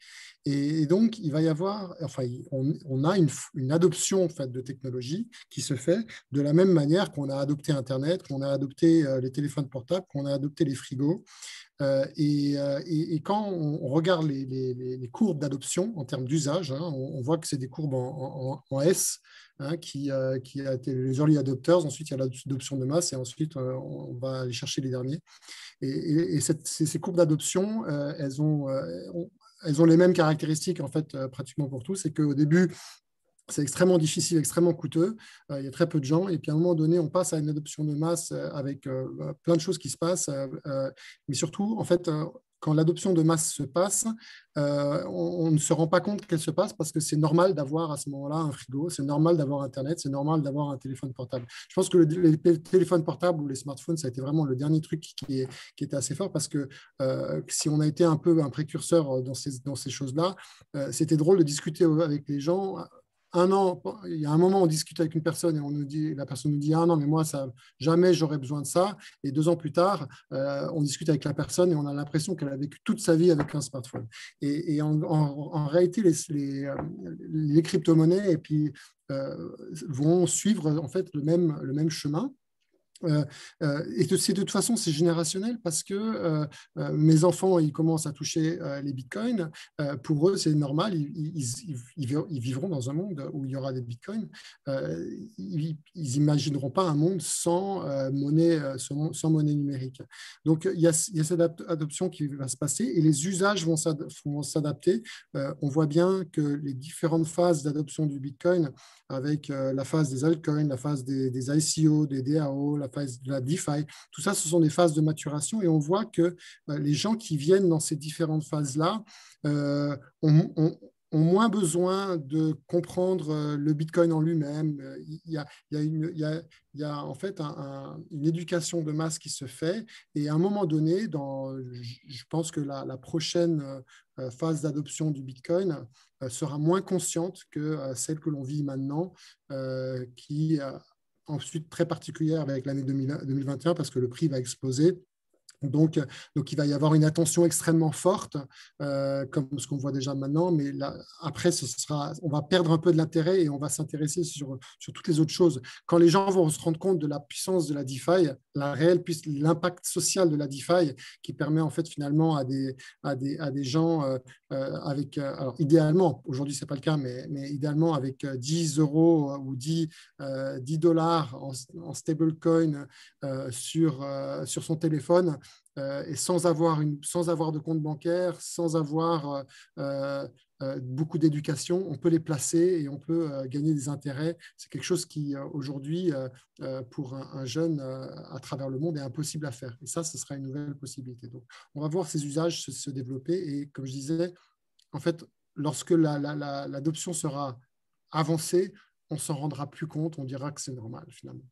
Et donc, il va y avoir, enfin, on a une adoption en fait, de technologie qui se fait de la même manière qu'on a adopté Internet, qu'on a adopté les téléphones portables, qu'on a adopté les frigos. Et quand on regarde les courbes d'adoption en termes d'usage, hein, on voit que c'est des courbes en S, hein, qui a été les early adopters, ensuite il y a l'adoption de masse et ensuite on va aller chercher les derniers. Et ces courbes d'adoption, elles ont les mêmes caractéristiques en fait pratiquement pour tous, c'est qu'au début, c'est extrêmement difficile, extrêmement coûteux. Il y a très peu de gens. Et puis à un moment donné, on passe à une adoption de masse avec plein de choses qui se passent. Mais surtout, en fait, quand l'adoption de masse se passe, on ne se rend pas compte qu'elle se passe parce que c'est normal d'avoir à ce moment-là un frigo, c'est normal d'avoir Internet, c'est normal d'avoir un téléphone portable. Je pense que les téléphones portables ou les smartphones, ça a été vraiment le dernier truc qui était assez fort parce que si on a été un peu un précurseur dans ces choses-là, c'était drôle de discuter avec les gens. Il y a un moment, on discute avec une personne et la personne nous dit ah non, mais moi, jamais j'aurais besoin de ça. Et 2 ans plus tard, on discute avec la personne et on a l'impression qu'elle a vécu toute sa vie avec un smartphone. Et en réalité, les crypto-monnaies et puis, vont suivre en fait le même chemin. Et c'est de toute façon, c'est générationnel parce que mes enfants, ils commencent à toucher les bitcoins. Pour eux, c'est normal. Ils vivront dans un monde où il y aura des bitcoins. Ils n'imagineront pas un monde sans sans monnaie numérique. Donc, il y a cette adoption qui va se passer et les usages vont s'adapter. On voit bien que les différentes phases d'adoption du bitcoin, avec la phase des altcoins, la phase des ICO, des DAO, la phase de la DeFi. Tout ça, ce sont des phases de maturation et on voit que les gens qui viennent dans ces différentes phases-là ont moins besoin de comprendre le Bitcoin en lui-même. Il y a en fait une éducation de masse qui se fait et à un moment donné, je pense que la prochaine phase d'adoption du Bitcoin sera moins consciente que celle que l'on vit maintenant, qui ensuite très particulière avec l'année 2021 parce que le prix va exploser. Donc, il va y avoir une attention extrêmement forte, comme ce qu'on voit déjà maintenant, mais là, après, on va perdre un peu de l'intérêt et on va s'intéresser sur toutes les autres choses. Quand les gens vont se rendre compte de la puissance de la DeFi, l'impact social de la DeFi, qui permet en fait finalement à des gens alors idéalement, aujourd'hui c'est pas le cas, mais idéalement avec 10 euros ou 10 dollars en stablecoin sur son téléphone, et sans avoir de compte bancaire, sans avoir beaucoup d'éducation, on peut les placer et on peut gagner des intérêts. C'est quelque chose qui, aujourd'hui, pour un jeune à travers le monde, est impossible à faire. Et ça, ce sera une nouvelle possibilité. Donc, on va voir ces usages se développer. Et comme je disais, en fait, lorsque l'adoption sera avancée, on s'en rendra plus compte, on dira que c'est normal, finalement.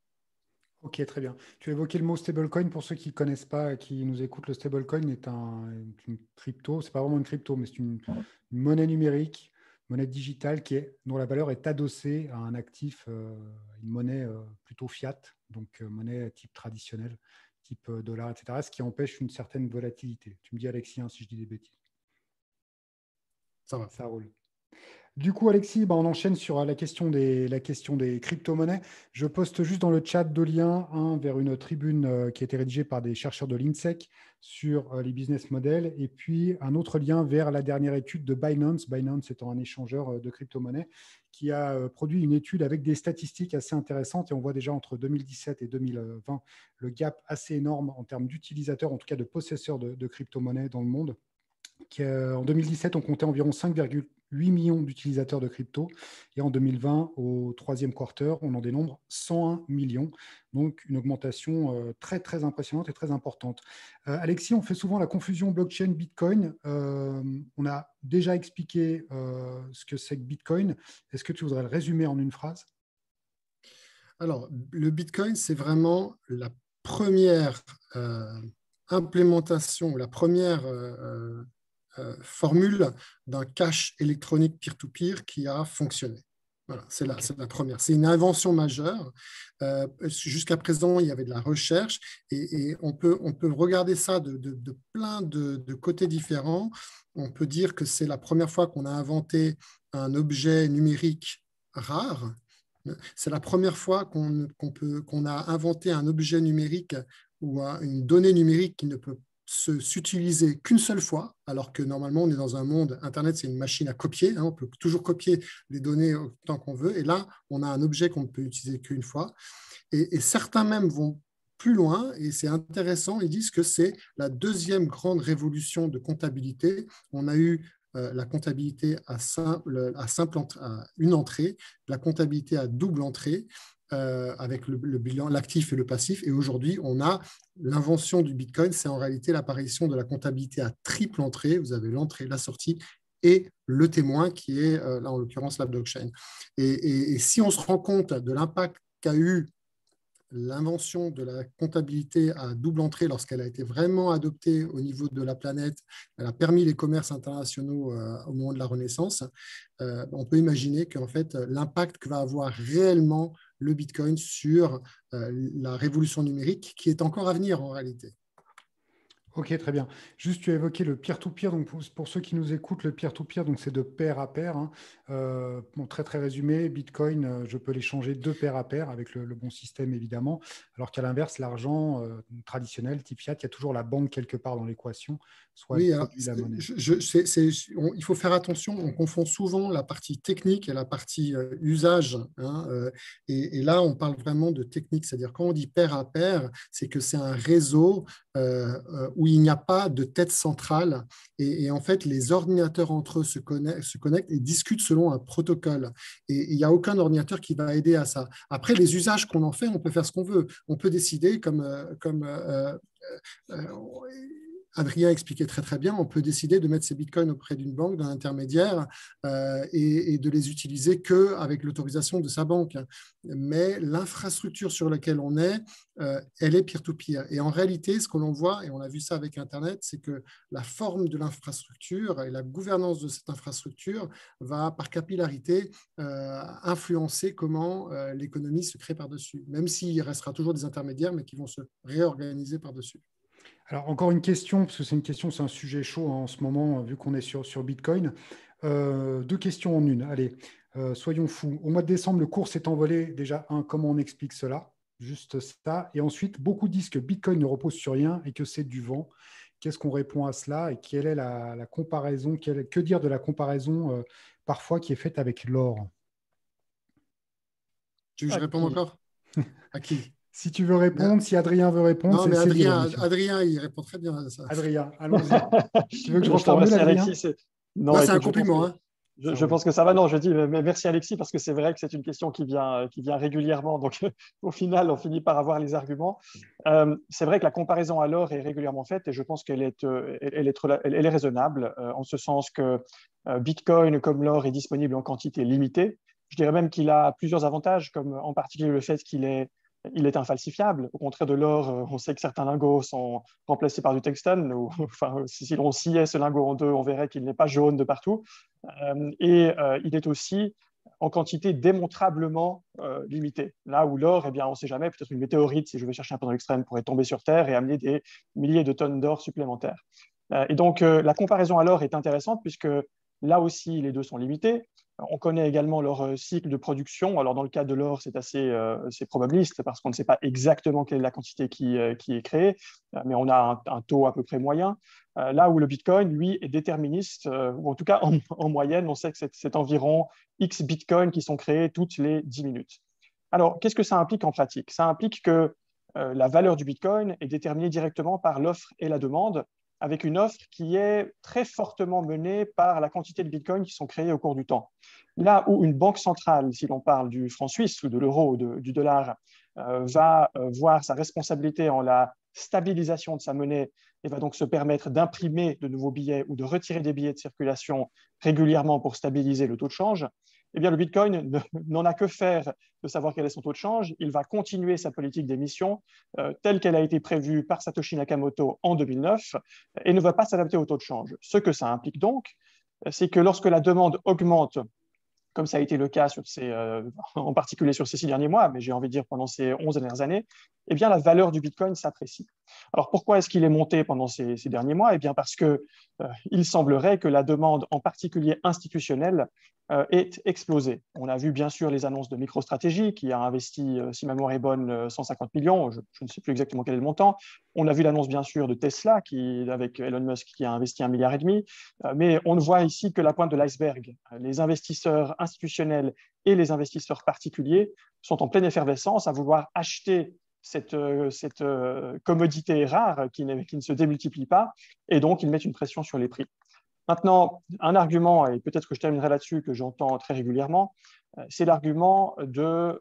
Ok, très bien. Tu as évoqué le mot stablecoin. Pour ceux qui ne connaissent pas, qui nous écoutent, le stablecoin est une crypto. Ce n'est pas vraiment une crypto, mais c'est une monnaie numérique, monnaie digitale dont la valeur est adossée à un actif, une monnaie plutôt fiat, donc monnaie type traditionnelle, type dollar, etc., ce qui empêche une certaine volatilité. Tu me dis, Alexis, hein, si je dis des bêtises. Ça va. Ça roule. Du coup, Alexis, on enchaîne sur la question des crypto-monnaies. Je poste juste dans le chat deux liens, un vers une tribune qui a été rédigée par des chercheurs de l'INSEC sur les business models, et puis un autre lien vers la dernière étude de Binance, Binance étant un échangeur de crypto-monnaies, qui a produit une étude avec des statistiques assez intéressantes. Et on voit déjà entre 2017 et 2020 le gap assez énorme en termes d'utilisateurs, en tout cas de possesseurs de crypto-monnaies dans le monde. En 2017, on comptait environ 5,8 millions d'utilisateurs de crypto. Et en 2020, au troisième quarter, on en dénombre 101 millions. Donc, une augmentation très, très impressionnante et très importante. Alexis, on fait souvent la confusion blockchain-Bitcoin. On a déjà expliqué ce que c'est que Bitcoin. Est-ce que tu voudrais le résumer en une phrase? Alors, le Bitcoin, c'est vraiment la première implémentation, la première formule d'un cash électronique peer-to-peer qui a fonctionné. Voilà, c'est la première. C'est une invention majeure. Jusqu'à présent, il y avait de la recherche et on peut regarder ça de plein de côtés différents. On peut dire que c'est la première fois qu'on a inventé un objet numérique rare. C'est la première fois qu'on a inventé un objet numérique ou une donnée numérique qui ne peut s'utiliser qu'une seule fois, alors que normalement, on est dans un monde, Internet, c'est une machine à copier, on peut toujours copier les données autant qu'on veut, et là, on a un objet qu'on ne peut utiliser qu'une fois. Et certains même vont plus loin, et c'est intéressant, ils disent que c'est la deuxième grande révolution de comptabilité. On a eu la comptabilité à une entrée, la comptabilité à double entrée, avec le bilan, l'actif et le passif. Et aujourd'hui, on a l'invention du Bitcoin, c'est en réalité l'apparition de la comptabilité à triple entrée. Vous avez l'entrée, la sortie et le témoin qui est, là en l'occurrence, la blockchain. Et si on se rend compte de l'impact qu'a eu l'invention de la comptabilité à double entrée lorsqu'elle a été vraiment adoptée au niveau de la planète, elle a permis les commerces internationaux au moment de la Renaissance, on peut imaginer qu'en fait, l'impact que va avoir réellement le Bitcoin sur la révolution numérique qui est encore à venir en réalité. Ok, très bien. Juste, tu as évoqué le peer-to-peer. Donc, pour ceux qui nous écoutent, le peer-to-peer, donc c'est de pair à pair, hein. Très, très résumé, Bitcoin, je peux l'échanger de pair à pair avec le bon système, évidemment. Alors qu'à l'inverse, l'argent traditionnel, type fiat, il y a toujours la banque quelque part dans l'équation, soit elle Oui, produit la monnaie. Il faut faire attention, on confond souvent la partie technique et la partie usage, hein, et là, on parle vraiment de technique, c'est-à-dire quand on dit pair à pair, c'est que c'est un réseau où il n'y a pas de tête centrale et en fait, les ordinateurs entre eux se connectent et discutent selon un protocole. Et il n'y a aucun ordinateur qui va aider à ça. Après, les usages qu'on en fait, on peut faire ce qu'on veut. On peut décider Adrien expliquait très très bien, on peut décider de mettre ses bitcoins auprès d'une banque, d'un intermédiaire et de les utiliser qu'avec l'autorisation de sa banque. Mais l'infrastructure sur laquelle on est, elle est peer-to-peer. Et en réalité, ce que l'on voit, et on a vu ça avec Internet, c'est que la forme de l'infrastructure et la gouvernance de cette infrastructure va par capillarité influencer comment l'économie se crée par-dessus, même s'il restera toujours des intermédiaires, mais qui vont se réorganiser par-dessus. Alors, encore une question, parce que c'est un sujet chaud en ce moment, vu qu'on est sur Bitcoin. Deux questions en une. Allez, soyons fous. Au mois de décembre, le cours s'est envolé. Déjà, comment on explique cela? Juste ça. Et ensuite, beaucoup disent que Bitcoin ne repose sur rien et que c'est du vent. Qu'est-ce qu'on répond à cela? Et quelle est la comparaison? Que dire de la comparaison parfois qui est faite avec l'or? Tu veux que je réponde encore? À qui? Si tu veux répondre, si Adrien veut répondre, non, mais c'est libre, monsieur. Adrien, il répond très bien à ça. Adrien, allons-y. Tu veux que je te reformule, remercie, Adrien? Alexis. Non, Là, c'est un écoute, compliment. Hein. Je pense que ça va. Non, je dis mais merci Alexis parce que c'est vrai que c'est une question qui vient régulièrement. Donc, au final, on finit par avoir les arguments. C'est vrai que la comparaison à l'or est régulièrement faite et je pense qu'elle est raisonnable en ce sens que Bitcoin, comme l'or, est disponible en quantité limitée. Je dirais même qu'il a plusieurs avantages, comme en particulier le fait qu'il est infalsifiable. Au contraire de l'or, on sait que certains lingots sont remplacés par du tungstène. Enfin, si on sciait ce lingot en deux, on verrait qu'il n'est pas jaune de partout. Il est aussi en quantité démontrablement limitée. Là où l'or, eh bien, on ne sait jamais, peut-être une météorite, si je vais chercher un peu dans l'extrême, pourrait tomber sur Terre et amener des milliers de tonnes d'or supplémentaires. Et donc, la comparaison à l'or est intéressante puisque là aussi, les deux sont limités. On connaît également leur cycle de production. Alors, dans le cas de l'or, c'est probabiliste parce qu'on ne sait pas exactement quelle est la quantité qui est créée, mais on a un taux à peu près moyen. Là où le Bitcoin, lui, est déterministe, ou en tout cas, en moyenne, on sait que c'est environ X Bitcoins qui sont créés toutes les 10 minutes. Alors, qu'est-ce que ça implique en pratique? Ça implique que la valeur du Bitcoin est déterminée directement par l'offre et la demande, avec une offre qui est très fortement menée par la quantité de Bitcoin qui sont créés au cours du temps. Là où une banque centrale, si l'on parle du franc suisse ou de l'euro ou du dollar, va voir sa responsabilité en la stabilisation de sa monnaie et va donc se permettre d'imprimer de nouveaux billets ou de retirer des billets de circulation régulièrement pour stabiliser le taux de change, eh bien, le Bitcoin n'en a que faire de savoir quel est son taux de change. Il va continuer sa politique d'émission telle qu'elle a été prévue par Satoshi Nakamoto en 2009 et ne va pas s'adapter au taux de change. Ce que ça implique donc, c'est que lorsque la demande augmente, comme ça a été le cas en particulier sur ces 6 derniers mois, mais j'ai envie de dire pendant ces 11 dernières années, eh bien, la valeur du Bitcoin s'apprécie. Alors, pourquoi est-ce qu'il est monté pendant ces derniers mois? Eh bien, parce qu'il semblerait que la demande, en particulier institutionnelle, est explosée. On a vu bien sûr les annonces de MicroStrategy qui a investi, si ma mémoire est bonne, 150 millions, je ne sais plus exactement quel est le montant. On a vu l'annonce bien sûr de Tesla avec Elon Musk qui a investi 1,5 milliard. Mais on ne voit ici que la pointe de l'iceberg. Les investisseurs institutionnels et les investisseurs particuliers sont en pleine effervescence à vouloir acheter cette commodité rare qui ne se démultiplie pas, et donc ils mettent une pression sur les prix. Maintenant, un argument, et peut-être que je terminerai là-dessus, que j'entends très régulièrement, c'est l'argument de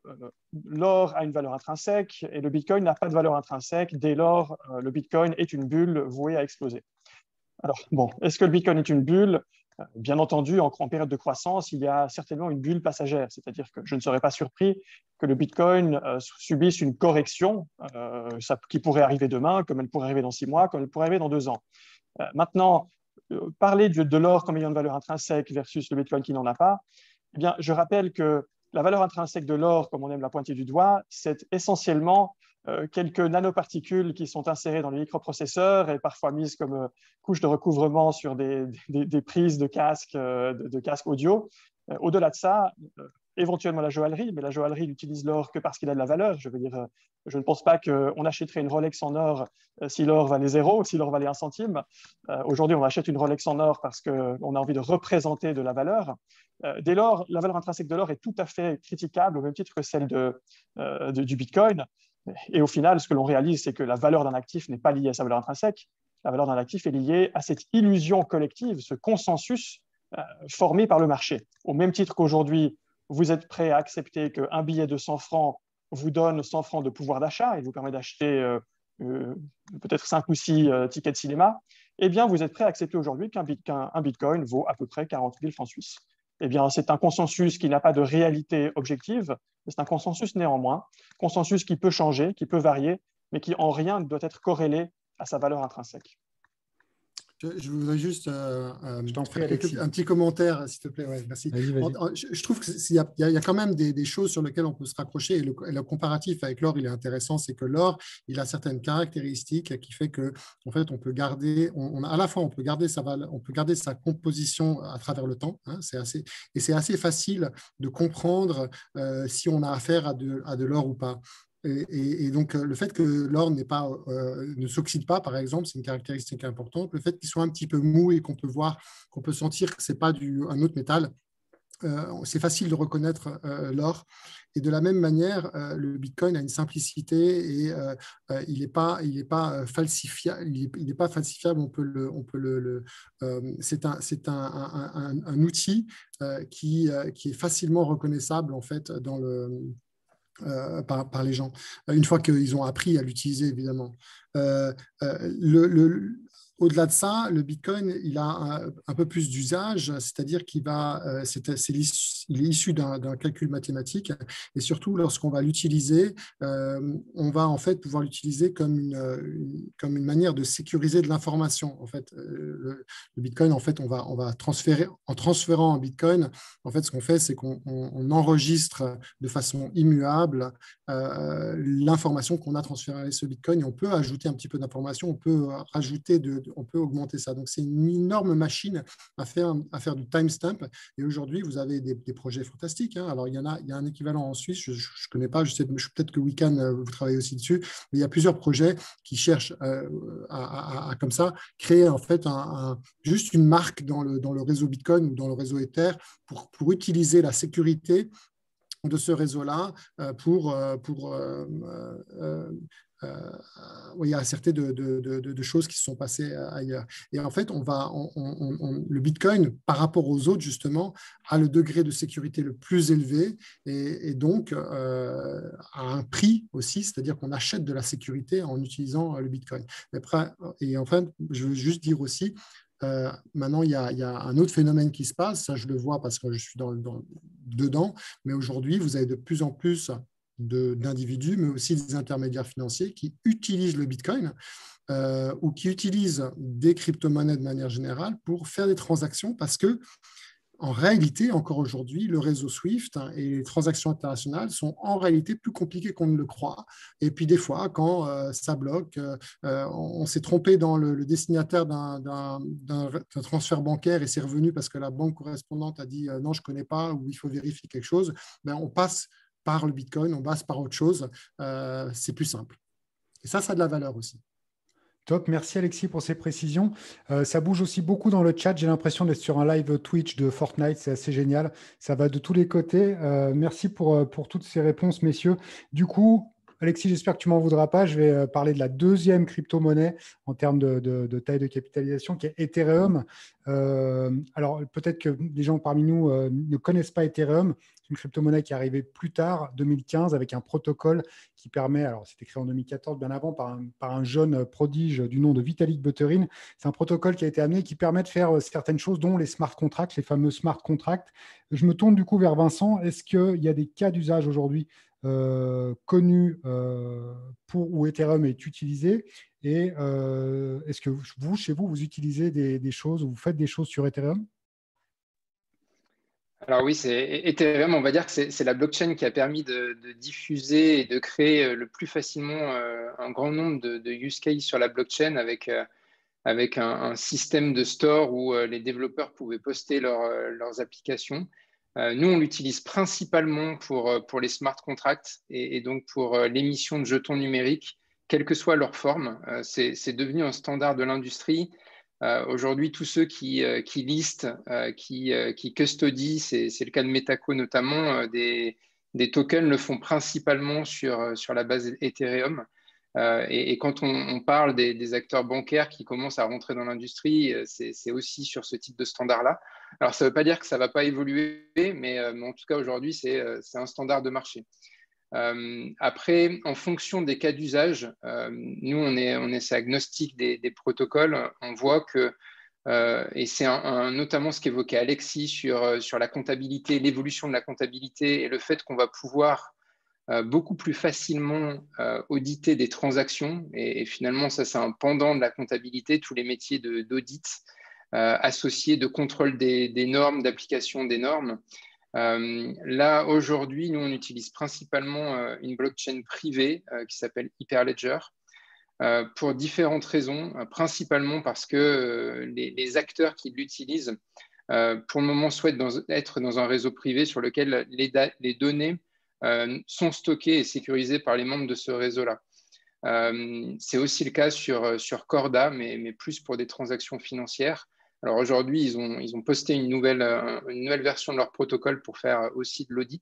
l'or a une valeur intrinsèque et le Bitcoin n'a pas de valeur intrinsèque. Dès lors, le Bitcoin est une bulle vouée à exploser. Alors, bon, est-ce que le Bitcoin est une bulle? Bien entendu, en période de croissance, il y a certainement une bulle passagère, c'est-à-dire que je ne serais pas surpris que le Bitcoin subisse une correction qui pourrait arriver demain, comme elle pourrait arriver dans 6 mois, comme elle pourrait arriver dans 2 ans. Maintenant, parler de l'or comme ayant une valeur intrinsèque versus le Bitcoin qui n'en a pas, eh bien, je rappelle que la valeur intrinsèque de l'or, comme on aime la pointer du doigt, c'est essentiellement quelques nanoparticules qui sont insérées dans les microprocesseurs et parfois mises comme couche de recouvrement sur des prises de casque audio. Au-delà de ça, éventuellement la joaillerie, mais la joaillerie n'utilise l'or que parce qu'il a de la valeur. Je veux dire, je ne pense pas qu'on achèterait une Rolex en or si l'or valait 0, si l'or valait 1 centime. Aujourd'hui, on achète une Rolex en or parce qu'on a envie de représenter de la valeur. Dès lors, la valeur intrinsèque de l'or est tout à fait critiquable au même titre que celle du Bitcoin. Et au final, ce que l'on réalise, c'est que la valeur d'un actif n'est pas liée à sa valeur intrinsèque. La valeur d'un actif est liée à cette illusion collective, ce consensus formé par le marché. Au même titre qu'aujourd'hui, vous êtes prêt à accepter qu'un billet de 100 francs vous donne 100 francs de pouvoir d'achat et vous permet d'acheter peut-être 5 ou 6 tickets de cinéma, eh bien, vous êtes prêt à accepter aujourd'hui qu'un Bitcoin vaut à peu près 40 000 francs suisses. Eh bien, c'est un consensus qui n'a pas de réalité objective, mais c'est un consensus néanmoins, consensus qui peut changer, qui peut varier, mais qui en rien ne doit être corrélé à sa valeur intrinsèque. Je voudrais juste un petit commentaire, s'il te plaît. Ouais, merci. Vas-y. Je trouve qu'il y a quand même des choses sur lesquelles on peut se raccrocher. Et le comparatif avec l'or, il est intéressant. C'est que l'or, il a certaines caractéristiques qui fait que, en fait, on peut garder, à la fois, on peut garder sa composition à travers le temps. Hein, c'est assez facile de comprendre si on a affaire à de l'or ou pas. Et donc, le fait que l'or ne s'oxyde pas, par exemple, c'est une caractéristique importante. Le fait qu'il soit un petit peu mou et qu'on peut sentir que ce n'est pas un autre métal, c'est facile de reconnaître l'or. Et de la même manière, le Bitcoin a une simplicité et il n'est pas falsifiable. Il n'est pas falsifiable. C'est un outil qui est facilement reconnaissable en fait par les gens, une fois qu'ils ont appris à l'utiliser, évidemment. Au-delà de ça, le Bitcoin, il a un peu plus d'usage, c'est-à-dire qu'il il est issu d'un calcul mathématique, et surtout, lorsqu'on va l'utiliser, on va en fait pouvoir l'utiliser comme une manière de sécuriser de l'information. En fait, le Bitcoin, en fait, on va transférer, en transférant un Bitcoin, en fait, ce qu'on fait, c'est qu'on enregistre de façon immuable l'information qu'on a transférée à ce Bitcoin, et on peut ajouter un petit peu d'information, on peut rajouter de on peut augmenter ça. Donc, c'est une énorme machine à faire du timestamp. Et aujourd'hui, vous avez des projets fantastiques. Alors, il y a un équivalent en Suisse, je ne connais pas, peut-être que Wecan, vous travaillez aussi dessus, mais il y a plusieurs projets qui cherchent à comme ça, créer en fait juste une marque dans le réseau Bitcoin ou dans le réseau Ether pour utiliser la sécurité de ce réseau-là pour oui, acerter de choses qui se sont passées ailleurs. Et en fait, le Bitcoin, par rapport aux autres, justement, a le degré de sécurité le plus élevé et donc à un prix aussi, c'est-à-dire qu'on achète de la sécurité en utilisant le Bitcoin. Et enfin, je veux juste dire aussi, maintenant, il y a un autre phénomène qui se passe, ça je le vois parce que je suis dedans, mais aujourd'hui, vous avez de plus en plus d'individus, mais aussi des intermédiaires financiers qui utilisent le Bitcoin ou qui utilisent des crypto-monnaies de manière générale pour faire des transactions parce que en réalité, encore aujourd'hui, le réseau SWIFT et les transactions internationales sont en réalité plus compliquées qu'on ne le croit. Et puis des fois, quand ça bloque, on s'est trompé dans le destinataire d'un transfert bancaire et c'est revenu parce que la banque correspondante a dit non, je ne connais pas ou il faut vérifier quelque chose, on passe par le Bitcoin, on passe par autre chose. C'est plus simple. Et ça a de la valeur aussi. Top, merci Alexis pour ces précisions. Ça bouge aussi beaucoup dans le chat. J'ai l'impression d'être sur un live Twitch de Fortnite. C'est assez génial. Ça va de tous les côtés. Merci pour toutes ces réponses, messieurs. Du coup, Alexis, j'espère que tu m'en voudras pas. Je vais parler de la deuxième crypto-monnaie en termes de taille de capitalisation, qui est Ethereum. Alors, peut-être que les gens parmi nous ne connaissent pas Ethereum. C'est une crypto-monnaie qui est arrivée plus tard, 2015, avec un protocole qui permet, alors c'était créé en 2014, bien avant, par un jeune prodige du nom de Vitalik Buterin. C'est un protocole qui a été amené qui permet de faire certaines choses, dont les smart contracts, les fameux smart contracts. Je me tourne du coup vers Vincent. Est-ce qu'il y a des cas d'usage aujourd'hui connus où Ethereum est utilisé et est-ce que vous, chez vous, vous utilisez des choses ou vous faites des choses sur Ethereum? Alors oui, c'est Ethereum, on va dire que c'est la blockchain qui a permis de diffuser et de créer le plus facilement un grand nombre de use cases sur la blockchain avec un système de store où les développeurs pouvaient poster leurs applications. Nous, on l'utilise principalement pour les smart contracts et donc pour l'émission de jetons numériques, quelle que soit leur forme. C'est devenu un standard de l'industrie. Aujourd'hui, tous ceux qui listent, qui custodient, c'est le cas de Metaco notamment, des tokens le font principalement sur la base Ethereum. Et quand on parle des acteurs bancaires qui commencent à rentrer dans l'industrie, c'est aussi sur ce type de standard-là. Alors, ça ne veut pas dire que ça ne va pas évoluer, mais en tout cas, aujourd'hui, c'est un standard de marché. Après, en fonction des cas d'usage, nous, on est assez agnostique des protocoles. On voit que, et c'est notamment ce qu'évoquait Alexis sur la comptabilité, l'évolution de la comptabilité et le fait qu'on va pouvoir beaucoup plus facilement auditer des transactions. Et finalement, ça, c'est un pendant de la comptabilité, tous les métiers d'audit associés de contrôle des normes, d'application des normes. Là, aujourd'hui, nous, on utilise principalement une blockchain privée qui s'appelle Hyperledger pour différentes raisons, principalement parce que les acteurs qui l'utilisent, pour le moment, souhaitent être dans un réseau privé sur lequel les données sont stockées et sécurisées par les membres de ce réseau-là. C'est aussi le cas sur Corda, mais plus pour des transactions financières. Alors aujourd'hui, ils ont posté une nouvelle version de leur protocole pour faire aussi de l'audit.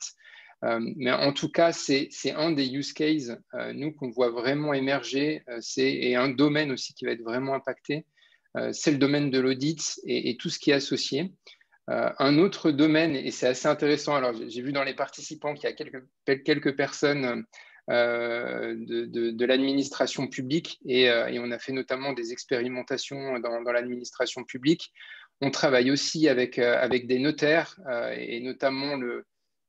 Mais en tout cas, c'est un des use cases, nous, qu'on voit vraiment émerger, et un domaine aussi qui va être vraiment impacté. C'est le domaine de l'audit et tout ce qui est associé. Un autre domaine, et c'est assez intéressant, alors j'ai vu dans les participants qu'il y a quelques personnes de l'administration publique et on a fait notamment des expérimentations dans l'administration publique. On travaille aussi avec des notaires et notamment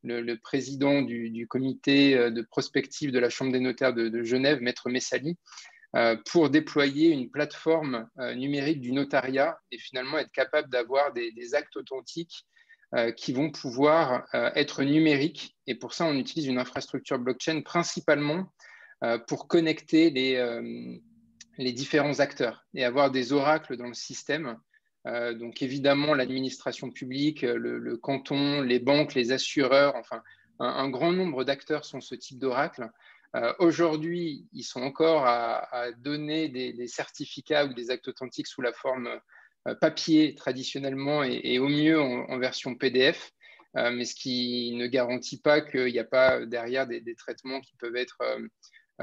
le président du comité de prospective de la Chambre des notaires de Genève, Maître Messali, pour déployer une plateforme numérique du notariat et finalement être capable d'avoir des actes authentiques qui vont pouvoir être numériques. Et pour ça, on utilise une infrastructure blockchain principalement pour connecter les différents acteurs et avoir des oracles dans le système. Donc évidemment, l'administration publique, le canton, les banques, les assureurs, enfin, un grand nombre d'acteurs sont ce type d'oracle. Aujourd'hui, ils sont encore à donner des certificats ou des actes authentiques sous la forme papier traditionnellement et au mieux en version PDF, mais ce qui ne garantit pas qu'il n'y a pas derrière des traitements qui peuvent être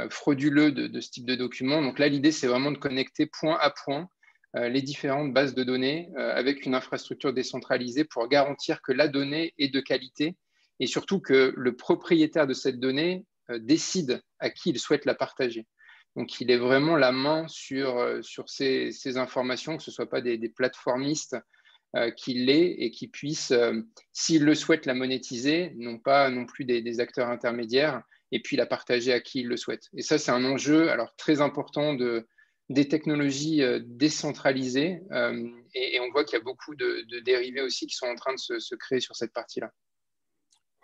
frauduleux de ce type de document. Donc là, l'idée, c'est vraiment de connecter point à point les différentes bases de données avec une infrastructure décentralisée pour garantir que la donnée est de qualité et surtout que le propriétaire de cette donnée décide à qui il souhaite la partager. Donc, il est vraiment la main sur ces informations, que ce ne soit pas des plateformistes qui l'aient et qui puissent, s'ils le souhaitent, la monétiser, non pas non plus des acteurs intermédiaires, et puis la partager à qui ils le souhaitent. Et ça, c'est un enjeu alors, très important des technologies décentralisées, et on voit qu'il y a beaucoup de dérivés aussi qui sont en train de se créer sur cette partie-là.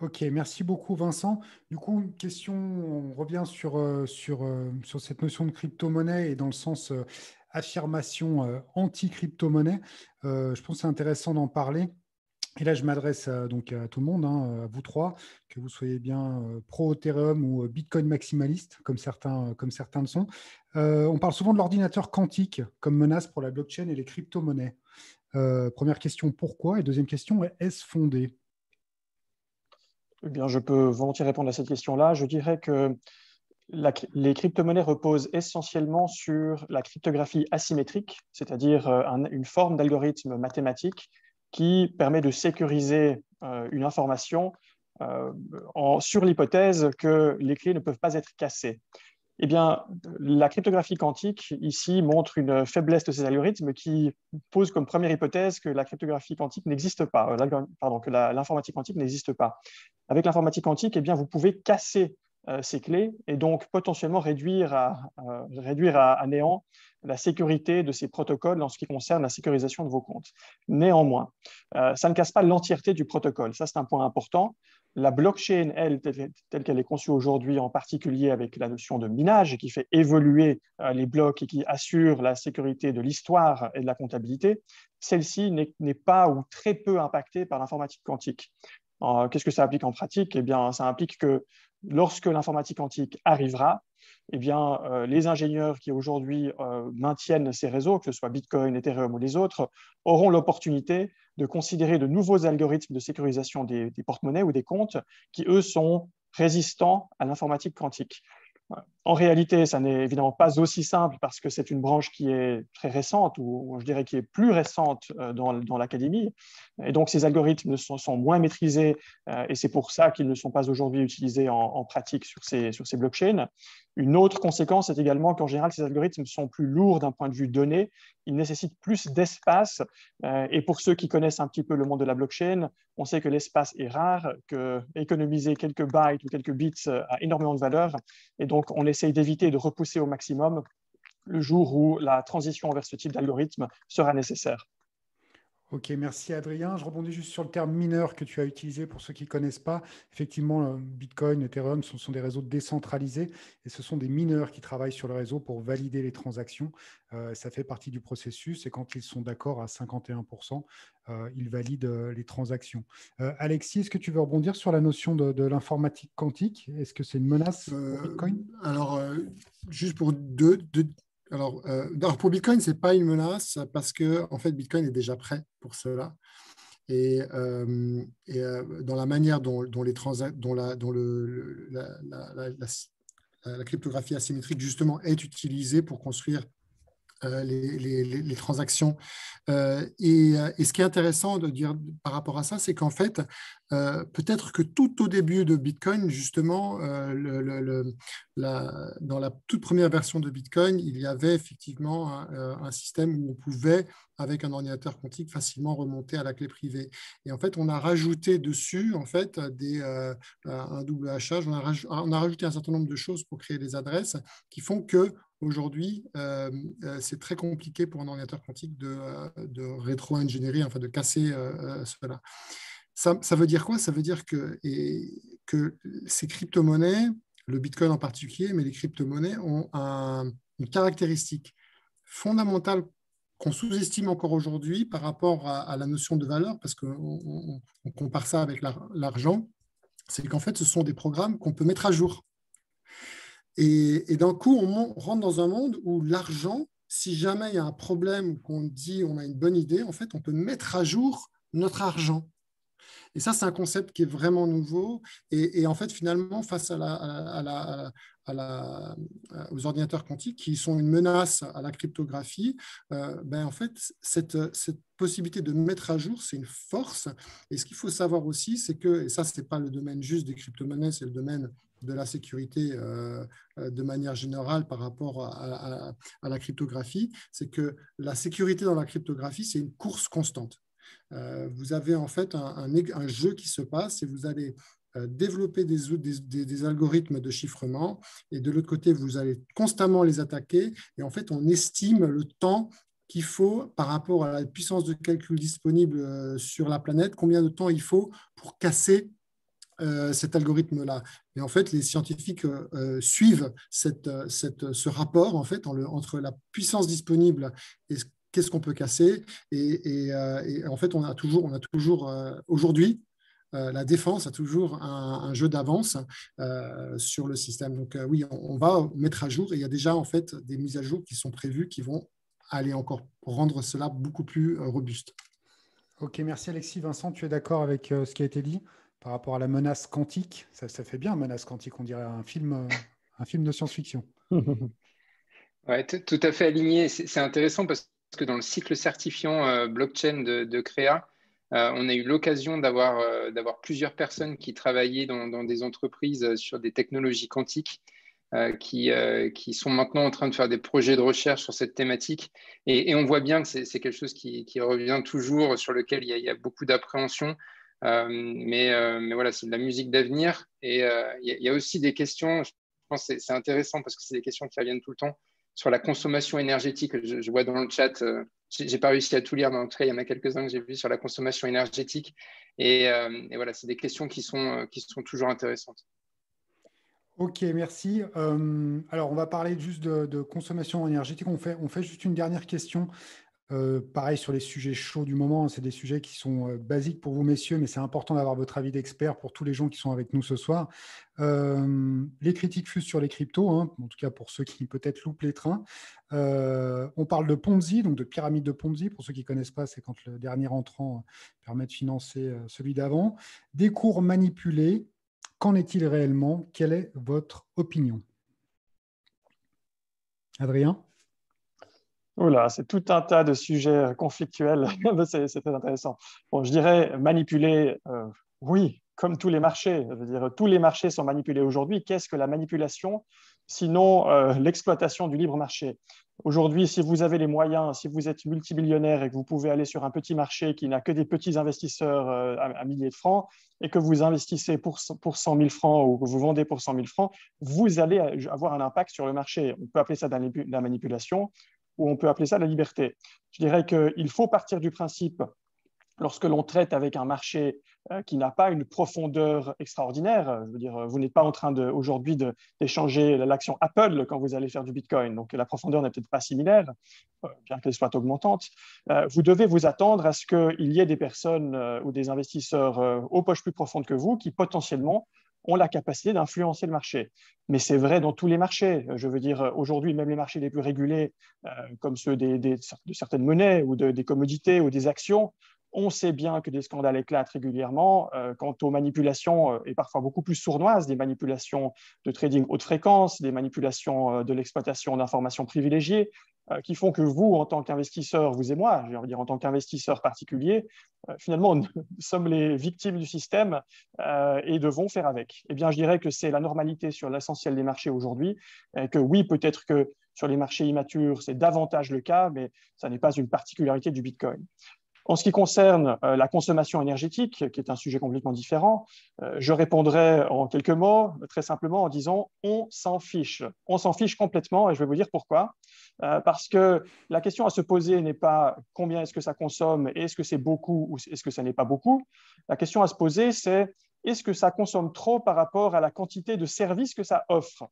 Ok, merci beaucoup Vincent. Du coup, question, on revient sur cette notion de crypto-monnaie et dans le sens affirmation anti-crypto-monnaie. Je pense que c'est intéressant d'en parler. Et là, je m'adresse donc à tout le monde, hein, à vous trois, que vous soyez bien pro-Ethereum ou Bitcoin maximaliste, comme certains le sont. On parle souvent de l'ordinateur quantique comme menace pour la blockchain et les crypto-monnaies. Première question, pourquoi? Et deuxième question, est-ce fondé? Eh bien, je peux volontiers répondre à cette question-là. Je dirais que les crypto-monnaies reposent essentiellement sur la cryptographie asymétrique, c'est-à-dire une forme d'algorithme mathématique qui permet de sécuriser une information sur l'hypothèse que les clés ne peuvent pas être cassées. Eh bien, la cryptographie quantique, ici, montre une faiblesse de ces algorithmes qui pose comme première hypothèse que la cryptographie quantique n'existe pas, que l'informatique quantique n'existe pas. Avec l'informatique quantique, eh bien, vous pouvez casser ces clés et donc potentiellement réduire à néant la sécurité de ces protocoles en ce qui concerne la sécurisation de vos comptes. Néanmoins, ça ne casse pas l'entièreté du protocole. Ça, c'est un point important. La blockchain, elle, telle qu'elle est conçue aujourd'hui, en particulier avec la notion de minage qui fait évoluer les blocs et qui assure la sécurité de l'histoire et de la comptabilité, celle-ci n'est pas ou très peu impactée par l'informatique quantique. Qu'est-ce que ça implique en pratique? Eh bien, ça implique que lorsque l'informatique quantique arrivera, eh bien, les ingénieurs qui aujourd'hui maintiennent ces réseaux, que ce soit Bitcoin, Ethereum ou les autres, auront l'opportunité de considérer de nouveaux algorithmes de sécurisation des porte-monnaies ou des comptes qui, eux, sont résistants à l'informatique quantique. En réalité, ça n'est évidemment pas aussi simple parce que c'est une branche qui est très récente, ou je dirais qui est plus récente dans l'académie. Et donc, ces algorithmes sont moins maîtrisés et c'est pour ça qu'ils ne sont pas aujourd'hui utilisés en pratique sur ces blockchains. Une autre conséquence est également qu'en général, ces algorithmes sont plus lourds d'un point de vue données. Ils nécessitent plus d'espace. Et pour ceux qui connaissent un petit peu le monde de la blockchain, on sait que l'espace est rare, que économiser quelques bytes ou quelques bits a énormément de valeur. Et donc, on essaye d'éviter de repousser au maximum le jour où la transition vers ce type d'algorithme sera nécessaire. Ok, merci Adrien. Je rebondis juste sur le terme mineur que tu as utilisé pour ceux qui ne connaissent pas. Effectivement, Bitcoin, Ethereum, ce sont des réseaux décentralisés et ce sont des mineurs qui travaillent sur le réseau pour valider les transactions. Ça fait partie du processus et quand ils sont d'accord à 51%, ils valident les transactions. Alexis, est-ce que tu veux rebondir sur la notion de l'informatique quantique? Est-ce que c'est une menace pour Bitcoin? Alors, juste pour Alors, pour Bitcoin, ce n'est pas une menace parce que en fait, Bitcoin est déjà prêt pour cela. Et dans la manière dont la cryptographie asymétrique justement est utilisée pour construire les transactions. Et ce qui est intéressant de dire par rapport à ça, c'est qu'en fait, peut-être que tout au début de Bitcoin, justement, dans la toute première version de Bitcoin, il y avait effectivement un système où on pouvait, avec un ordinateur quantique, facilement remonter à la clé privée. Et en fait, on a rajouté dessus en fait, un double hachage, on a rajouté un certain nombre de choses pour créer des adresses qui font que aujourd'hui, c'est très compliqué pour un ordinateur quantique de rétro-ingénierer, enfin de casser cela. Ça veut dire quoi? Ça veut dire que ces crypto-monnaies, le Bitcoin en particulier, mais les crypto-monnaies ont une caractéristique, fondamentale qu'on sous-estime encore aujourd'hui par rapport à la notion de valeur, parce qu'on compare ça avec l'argent, c'est qu'en fait, ce sont des programmes qu'on peut mettre à jour. Et d'un coup, on rentre dans un monde où l'argent, si jamais il y a un problème, qu'on dit on a une bonne idée, en fait, on peut mettre à jour notre argent. Et ça, c'est un concept qui est vraiment nouveau. Et en fait, finalement, face aux ordinateurs quantiques qui sont une menace à la cryptographie, en fait, cette possibilité de mettre à jour, c'est une force. Et ce qu'il faut savoir aussi, c'est que, et ça, ce n'est pas le domaine juste des crypto-monnaies, c'est le domaine de la sécurité de manière générale par rapport à la cryptographie, c'est que la sécurité dans la cryptographie, c'est une course constante. Vous avez en fait un jeu qui se passe et vous allez développer des algorithmes de chiffrement et de l'autre côté, vous allez constamment les attaquer et en fait, on estime le temps qu'il faut par rapport à la puissance de calcul disponible sur la planète, combien de temps il faut pour casser cet algorithme-là. Et en fait, les scientifiques suivent ce rapport en fait, entre la puissance disponible et qu'est-ce qu'on peut casser. Et en fait, on a toujours aujourd'hui, la défense a toujours un jeu d'avance sur le système. Donc oui, on va mettre à jour et il y a déjà en fait des mises à jour qui sont prévues qui vont aller encore rendre cela beaucoup plus robuste. Ok, merci Alexis. Vincent, tu es d'accord avec ce qui a été dit par rapport à la menace quantique? Ça fait bien, menace quantique, on dirait un film de science-fiction. Ouais, tout à fait aligné. C'est intéressant parce que dans le cycle certifiant blockchain de Créa, on a eu l'occasion d'avoir plusieurs personnes qui travaillaient dans des entreprises sur des technologies quantiques qui sont maintenant en train de faire des projets de recherche sur cette thématique. Et on voit bien que c'est quelque chose qui revient toujours, sur lequel il y a beaucoup d'appréhension. Mais voilà, c'est de la musique d'avenir. Et il y a aussi des questions, je pense que c'est intéressant parce que c'est des questions qui reviennent tout le temps, sur la consommation énergétique. Je vois dans le chat, je n'ai pas réussi à tout lire, mais en tout cas, il y en a quelques-uns que j'ai vus sur la consommation énergétique. Et voilà, c'est des questions qui sont toujours intéressantes. Ok, merci. Alors, on va parler juste de consommation énergétique. On fait juste une dernière question. Pareil sur les sujets chauds du moment, c'est des sujets qui sont basiques pour vous, messieurs, mais c'est important d'avoir votre avis d'expert pour tous les gens qui sont avec nous ce soir. Les critiques fusent sur les cryptos, hein, en tout cas pour ceux qui peut-être loupent les trains. On parle de Ponzi, donc de pyramide de Ponzi. Pour ceux qui ne connaissent pas, c'est quand le dernier entrant permet de financer celui d'avant. Des cours manipulés. Qu'en est-il réellement? Quelle est votre opinion? Adrien? Oula, c'est tout un tas de sujets conflictuels. C'est très intéressant. Bon, je dirais manipuler, oui, comme tous les marchés. Je veux dire, tous les marchés sont manipulés aujourd'hui. Qu'est-ce que la manipulation, sinon l'exploitation du libre marché? Aujourd'hui, si vous avez les moyens, si vous êtes multimillionnaire et que vous pouvez aller sur un petit marché qui n'a que des petits investisseurs à milliers de francs et que vous investissez pour 100 000 francs ou que vous vendez pour 100 000 francs, vous allez avoir un impact sur le marché. On peut appeler ça de la manipulation, ou on peut appeler ça la liberté. Je dirais qu'il faut partir du principe, lorsque l'on traite avec un marché qui n'a pas une profondeur extraordinaire, je veux dire, vous n'êtes pas en train aujourd'hui d'échanger l'action Apple quand vous allez faire du Bitcoin, donc la profondeur n'est peut-être pas similaire, bien qu'elle soit augmentante. Vous devez vous attendre à ce qu'il y ait des personnes ou des investisseurs aux poches plus profondes que vous qui potentiellement ont la capacité d'influencer le marché. Mais c'est vrai dans tous les marchés. Je veux dire, aujourd'hui, même les marchés les plus régulés, comme ceux de certaines monnaies ou des commodités ou des actions, on sait bien que des scandales éclatent régulièrement quant aux manipulations, et parfois beaucoup plus sournoises, des manipulations de trading haute fréquence, des manipulations de l'exploitation d'informations privilégiées, qui font que vous, en tant qu'investisseur, vous et moi, je veux dire en tant qu'investisseurs particuliers, finalement, nous sommes les victimes du système et devons faire avec. Eh bien, je dirais que c'est la normalité sur l'essentiel des marchés aujourd'hui, et que oui, peut-être que sur les marchés immatures, c'est davantage le cas, mais ça n'est pas une particularité du Bitcoin. En ce qui concerne la consommation énergétique, qui est un sujet complètement différent, je répondrai en quelques mots, très simplement en disant on s'en fiche. On s'en fiche complètement et je vais vous dire pourquoi. Parce que la question à se poser n'est pas combien est-ce que ça consomme et est-ce que c'est beaucoup ou est-ce que ça n'est pas beaucoup. La question à se poser, c'est est-ce que ça consomme trop par rapport à la quantité de services que ça offre?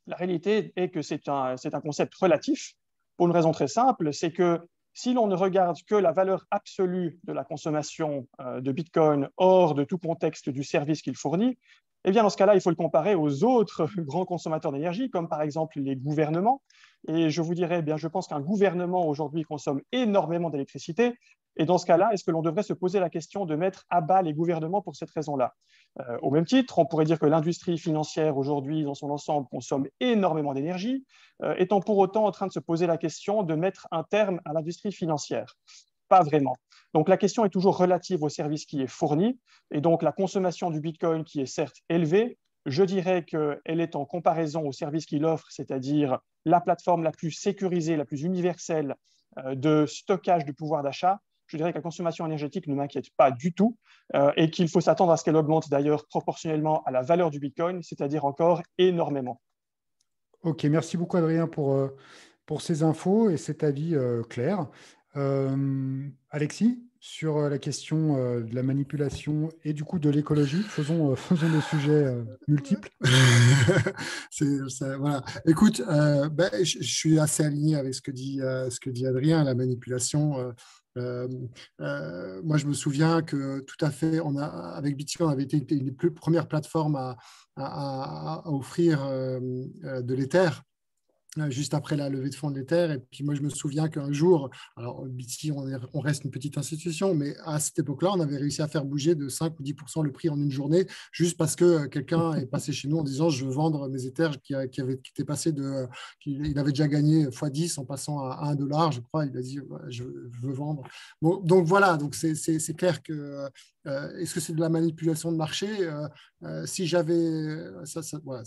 La réalité est que c'est un concept relatif. pour une raison très simple, c'est que si l'on ne regarde que la valeur absolue de la consommation de Bitcoin hors de tout contexte du service qu'il fournit, eh bien, dans ce cas-là, il faut le comparer aux autres grands consommateurs d'énergie, comme par exemple les gouvernements. Et je vous dirais, eh bien, je pense qu'un gouvernement aujourd'hui consomme énormément d'électricité. Et dans ce cas-là, est-ce que l'on devrait se poser la question de mettre à bas les gouvernements pour cette raison-là? Au même titre, on pourrait dire que l'industrie financière aujourd'hui, dans son ensemble, consomme énormément d'énergie, étant pour autant en train de se poser la question de mettre un terme à l'industrie financière. Pas vraiment. Donc la question est toujours relative au service qui est fourni, et donc la consommation du Bitcoin qui est certes élevée, je dirais qu'elle est en comparaison au service qu'il offre, c'est-à-dire la plateforme la plus sécurisée, la plus universelle de stockage du pouvoir d'achat. Je dirais que la consommation énergétique ne m'inquiète pas du tout et qu'il faut s'attendre à ce qu'elle augmente d'ailleurs proportionnellement à la valeur du Bitcoin, c'est-à-dire encore énormément. Ok, merci beaucoup Adrien pour ces infos et cet avis clair. Alexis, sur la question de la manipulation et du coup de l'écologie, faisons des sujets multiples. Voilà. Écoute, je suis assez aligné avec ce que dit Adrien, la manipulation. Moi, je me souviens que tout à fait, avec Bitcoin, on avait été une des premières plateformes à offrir de l'Ether juste après la levée de fonds de l'Ether. Et puis moi, je me souviens qu'un jour, alors BTC, on reste une petite institution, mais à cette époque-là, on avait réussi à faire bouger de 5 ou 10% le prix en une journée, juste parce que quelqu'un est passé chez nous en disant je veux vendre mes Ethers qui étaient passés il avait déjà gagné x10 en passant à $1, je crois. Il a dit je veux vendre. Bon, donc voilà, donc c'est clair que est-ce que c'est de la manipulation de marché? Si j'avais voilà,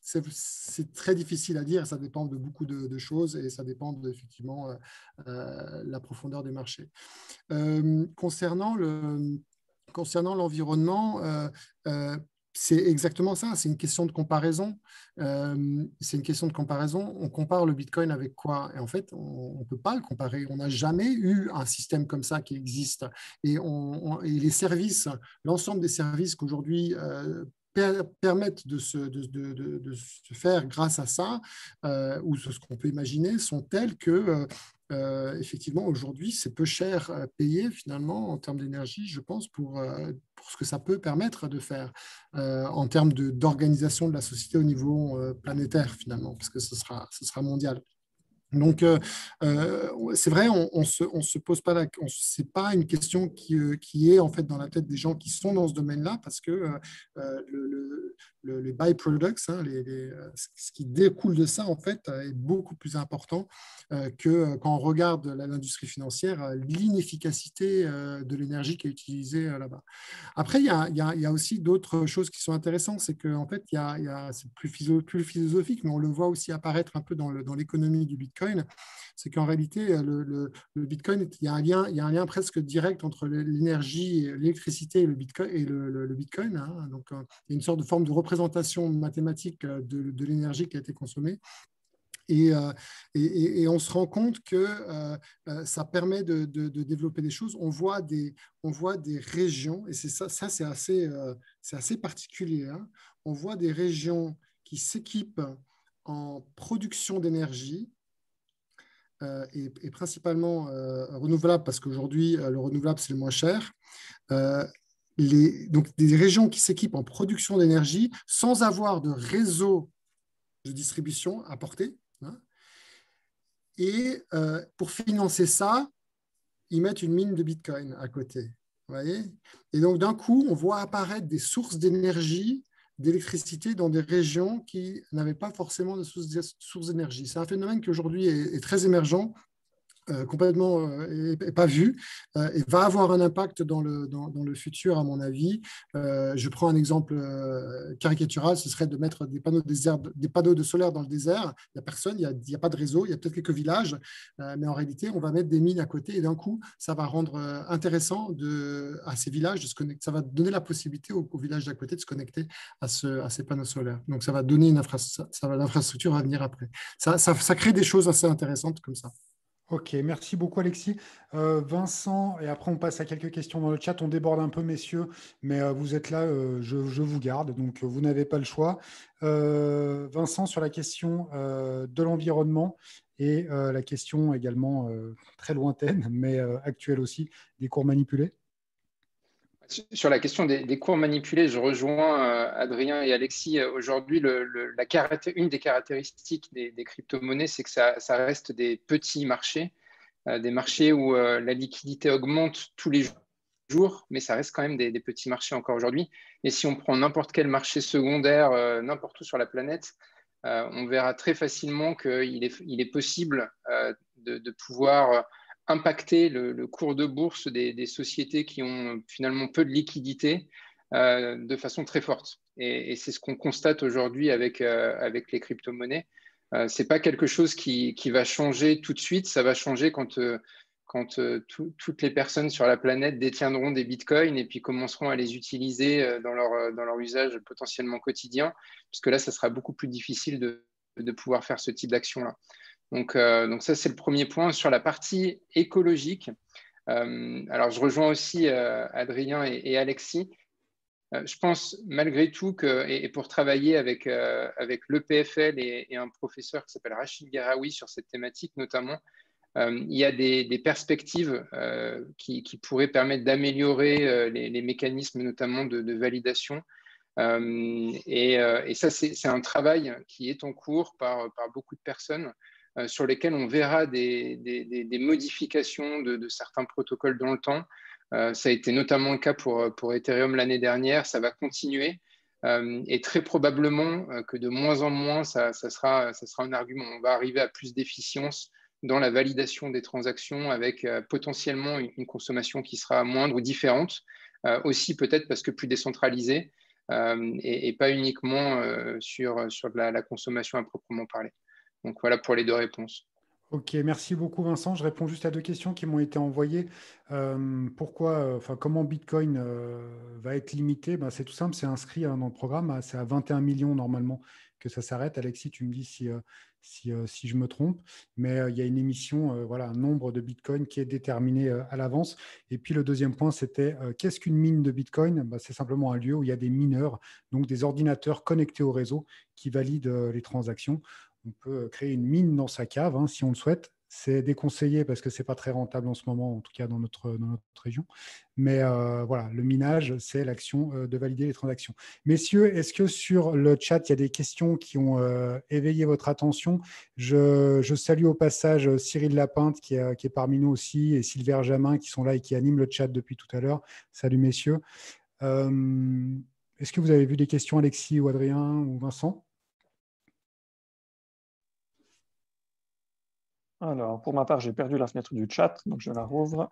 c'est très difficile à dire, ça dépend de beaucoup de choses et ça dépend effectivement la profondeur des marchés. Concernant l'environnement, c'est exactement ça, c'est une question de comparaison. On compare le Bitcoin avec quoi? Et en fait, on ne peut pas le comparer. On n'a jamais eu un système comme ça qui existe. Et les services, l'ensemble des services qu'aujourd'hui permettent de se faire grâce à ça, ou ce qu'on peut imaginer, sont tels que effectivement, aujourd'hui, c'est peu cher à payer finalement en termes d'énergie, je pense, pour ce que ça peut permettre de faire en termes d'organisation de la société au niveau planétaire finalement, parce que ce sera mondial. Donc, c'est vrai, on se pose pas c'est pas une question qui est en fait dans la tête des gens qui sont dans ce domaine-là, parce que les byproducts, hein, ce qui découle de ça en fait est beaucoup plus important que quand on regarde l'industrie financière, l'inefficacité de l'énergie qui est utilisée là-bas. Après, il y a aussi d'autres choses qui sont intéressantes, c'est qu'en fait, c'est plus philosophique, mais on le voit aussi apparaître un peu dans l'économie du Bitcoin, c'est qu'en réalité, le Bitcoin, il y a un lien presque direct entre l'énergie, l'électricité et le Bitcoin. Hein. Donc, il y a une sorte de forme de représentation mathématique de l'énergie qui a été consommée. Et on se rend compte que ça permet de développer des choses. On voit des régions, et c'est assez particulier. Hein. On voit des régions qui s'équipent en production d'énergie et principalement renouvelable, parce qu'aujourd'hui, le renouvelable, c'est le moins cher. Donc, des régions qui s'équipent en production d'énergie sans avoir de réseau de distribution à porter. Hein. Et pour financer ça, ils mettent une mine de Bitcoin à côté. Vous voyez? Et donc, d'un coup, on voit apparaître des sources d'énergie, d'électricité dans des régions qui n'avaient pas forcément de sources d'énergie. C'est un phénomène qui aujourd'hui est très émergent, complètement pas vu, et va avoir un impact dans le futur, à mon avis. Je prends un exemple caricatural, ce serait de mettre des panneaux de solaire dans le désert. Il n'y a personne, il n'y a pas de réseau, il y a peut-être quelques villages, mais en réalité, on va mettre des mines à côté, et d'un coup, ça va rendre intéressant à ces villages de se connecter. Ça va donner la possibilité aux villages d'à côté de se connecter à ces panneaux solaires. Donc, ça va donner l'infrastructure à venir après. Ça crée des choses assez intéressantes comme ça. Ok, merci beaucoup Alexis. Vincent, et après on passe à quelques questions dans le chat. On déborde un peu, messieurs, mais vous êtes là, je vous garde, donc vous n'avez pas le choix. Vincent, sur la question de l'environnement et la question également très lointaine, mais actuelle aussi, des cours manipulés. Sur la question des cours manipulés, je rejoins Adrien et Alexis. Aujourd'hui, une des caractéristiques des crypto-monnaies, c'est que ça reste des petits marchés, des marchés où la liquidité augmente tous les jours, mais ça reste quand même des petits marchés encore aujourd'hui. Et si on prend n'importe quel marché secondaire, n'importe où sur la planète, on verra très facilement qu'il est possible de pouvoir impacter le cours de bourse des sociétés qui ont finalement peu de liquidité de façon très forte. Et c'est ce qu'on constate aujourd'hui avec les crypto-monnaies. Ce n'est pas quelque chose qui va changer tout de suite, ça va changer quand toutes les personnes sur la planète détiendront des bitcoins et puis commenceront à les utiliser dans leur usage potentiellement quotidien, puisque là, ça sera beaucoup plus difficile de pouvoir faire ce type d'action-là. Donc ça, c'est le premier point. Sur la partie écologique, alors je rejoins aussi Adrien et Alexis. Je pense malgré tout que, et pour travailler avec l'EPFL et un professeur qui s'appelle Rachid Garaoui sur cette thématique notamment, il y a des perspectives qui pourraient permettre d'améliorer les mécanismes notamment de validation. Et ça, c'est un travail qui est en cours par beaucoup de personnes sur lesquelles on verra des modifications de certains protocoles dans le temps. Ça a été notamment le cas pour Ethereum l'année dernière, ça va continuer. Et très probablement que de moins en moins, ça sera un argument. On va arriver à plus d'efficience dans la validation des transactions avec potentiellement une consommation qui sera moindre ou différente, aussi peut-être parce que plus décentralisée et pas uniquement sur la consommation à proprement parler. Donc voilà pour les deux réponses. Ok, merci beaucoup Vincent. Je réponds juste à deux questions qui m'ont été envoyées. Comment Bitcoin va être limité? Ben, c'est tout simple, c'est inscrit dans le programme. C'est à 21 millions normalement que ça s'arrête. Alexis, tu me dis si je me trompe. Mais il y a une émission, un nombre de Bitcoin qui est déterminé à l'avance. Et puis le deuxième point, c'était qu'est-ce qu'une mine de Bitcoin? Ben, c'est simplement un lieu où il y a des mineurs, donc des ordinateurs connectés au réseau qui valident les transactions. On peut créer une mine dans sa cave si on le souhaite. C'est déconseillé parce que ce n'est pas très rentable en ce moment, en tout cas dans notre région. Mais voilà, le minage, c'est l'action de valider les transactions. Messieurs, est-ce que sur le chat, il y a des questions qui ont éveillé votre attention? Je salue au passage Cyril Lapinte qui est parmi nous aussi et Sylvain Jamin qui sont là et qui animent le chat depuis tout à l'heure. Salut messieurs. Est-ce que vous avez vu des questions, Alexis ou Adrien ou Vincent? Alors, pour ma part, j'ai perdu la fenêtre du chat, donc je la rouvre.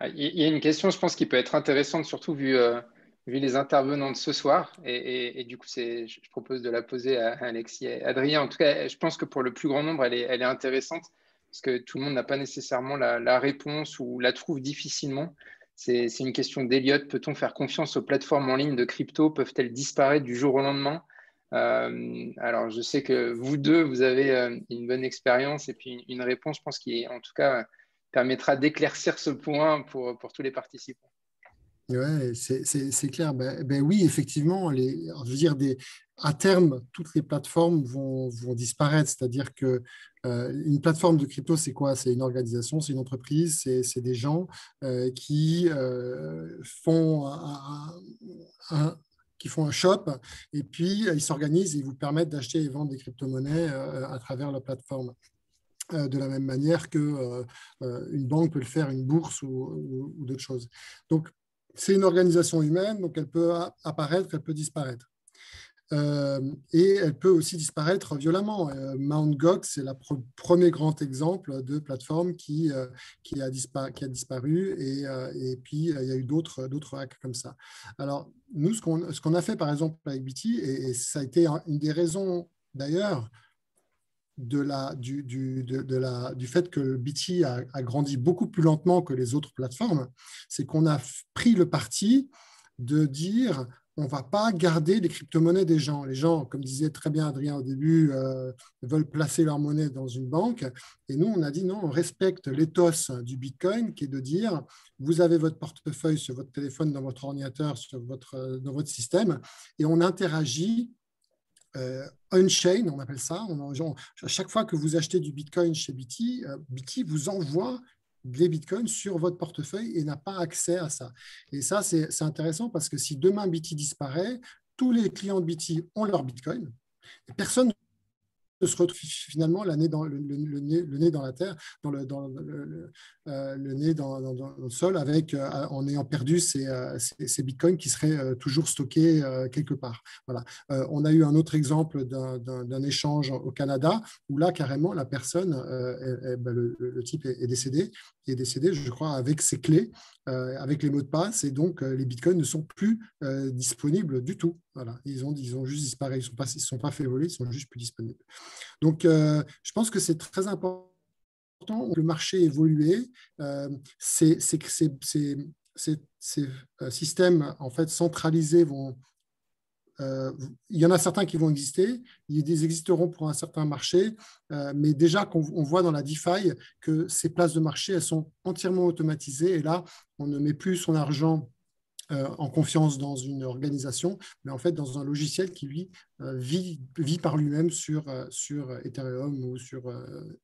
Il y a une question, je pense, qui peut être intéressante, surtout vu les intervenants de ce soir. Et du coup, je propose de la poser à Alexis et Adrien. En tout cas, je pense que pour le plus grand nombre, elle est intéressante parce que tout le monde n'a pas nécessairement la réponse ou la trouve difficilement. C'est une question d'Eliott. Peut-on faire confiance aux plateformes en ligne de crypto? Peuvent-elles disparaître du jour au lendemain? Alors, je sais que vous deux, vous avez une bonne expérience et puis une réponse, je pense, qui est en tout cas permettra d'éclaircir ce point pour tous les participants. Ouais, c'est clair. Oui, effectivement, je veux dire, à terme, toutes les plateformes vont disparaître. C'est-à-dire que une plateforme de crypto, c'est quoi? C'est une organisation, c'est une entreprise, c'est des gens qui font qui font un shop et puis ils s'organisent et ils vous permettent d'acheter et vendre des crypto-monnaies à travers la plateforme. De la même manière qu'une banque peut le faire, une bourse ou d'autres choses. Donc, c'est une organisation humaine, donc elle peut apparaître, elle peut disparaître. Et elle peut aussi disparaître violemment. Mt. Gox, c'est le premier grand exemple de plateforme qui a disparu et puis il y a eu d'autres hacks comme ça. Alors, nous, ce qu'on a fait par exemple avec BT, et ça a été une des raisons d'ailleurs du fait que BT a grandi beaucoup plus lentement que les autres plateformes, c'est qu'on a pris le parti de dire on ne va pas garder les crypto-monnaies des gens. Les gens, comme disait très bien Adrien au début, veulent placer leur monnaie dans une banque. Et nous, on a dit non, on respecte l'éthos du Bitcoin, qui est de dire, vous avez votre portefeuille sur votre téléphone, dans votre ordinateur, dans votre système, et on interagit on-chain, on appelle ça. À chaque fois que vous achetez du Bitcoin chez BT, BT vous envoie des bitcoins sur votre portefeuille et n'a pas accès à ça. Et ça, c'est intéressant parce que si demain BT disparaît, tous les clients de BT ont leur bitcoin et personne ne se retrouve finalement le nez dans la terre, le nez dans le sol, en ayant perdu ces bitcoins qui seraient toujours stockés quelque part. Voilà. On a eu un autre exemple d'un échange au Canada où là, carrément, la personne, le type est décédé, je crois, avec ses clés, avec les mots de passe, et donc les bitcoins ne sont plus disponibles du tout. Voilà. Ils ont juste disparu, ils ne sont pas fait voler, ils sont juste plus disponibles. Donc, je pense que c'est très important. Le marché évolué, ces systèmes en fait centralisés vont. Il y en a certains qui vont exister, ils existeront pour un certain marché, mais déjà qu'on voit dans la DeFi que ces places de marché, elles sont entièrement automatisées, et là, on ne met plus son argent en confiance dans une organisation, mais en fait dans un logiciel qui, lui, vit par lui-même sur Ethereum ou sur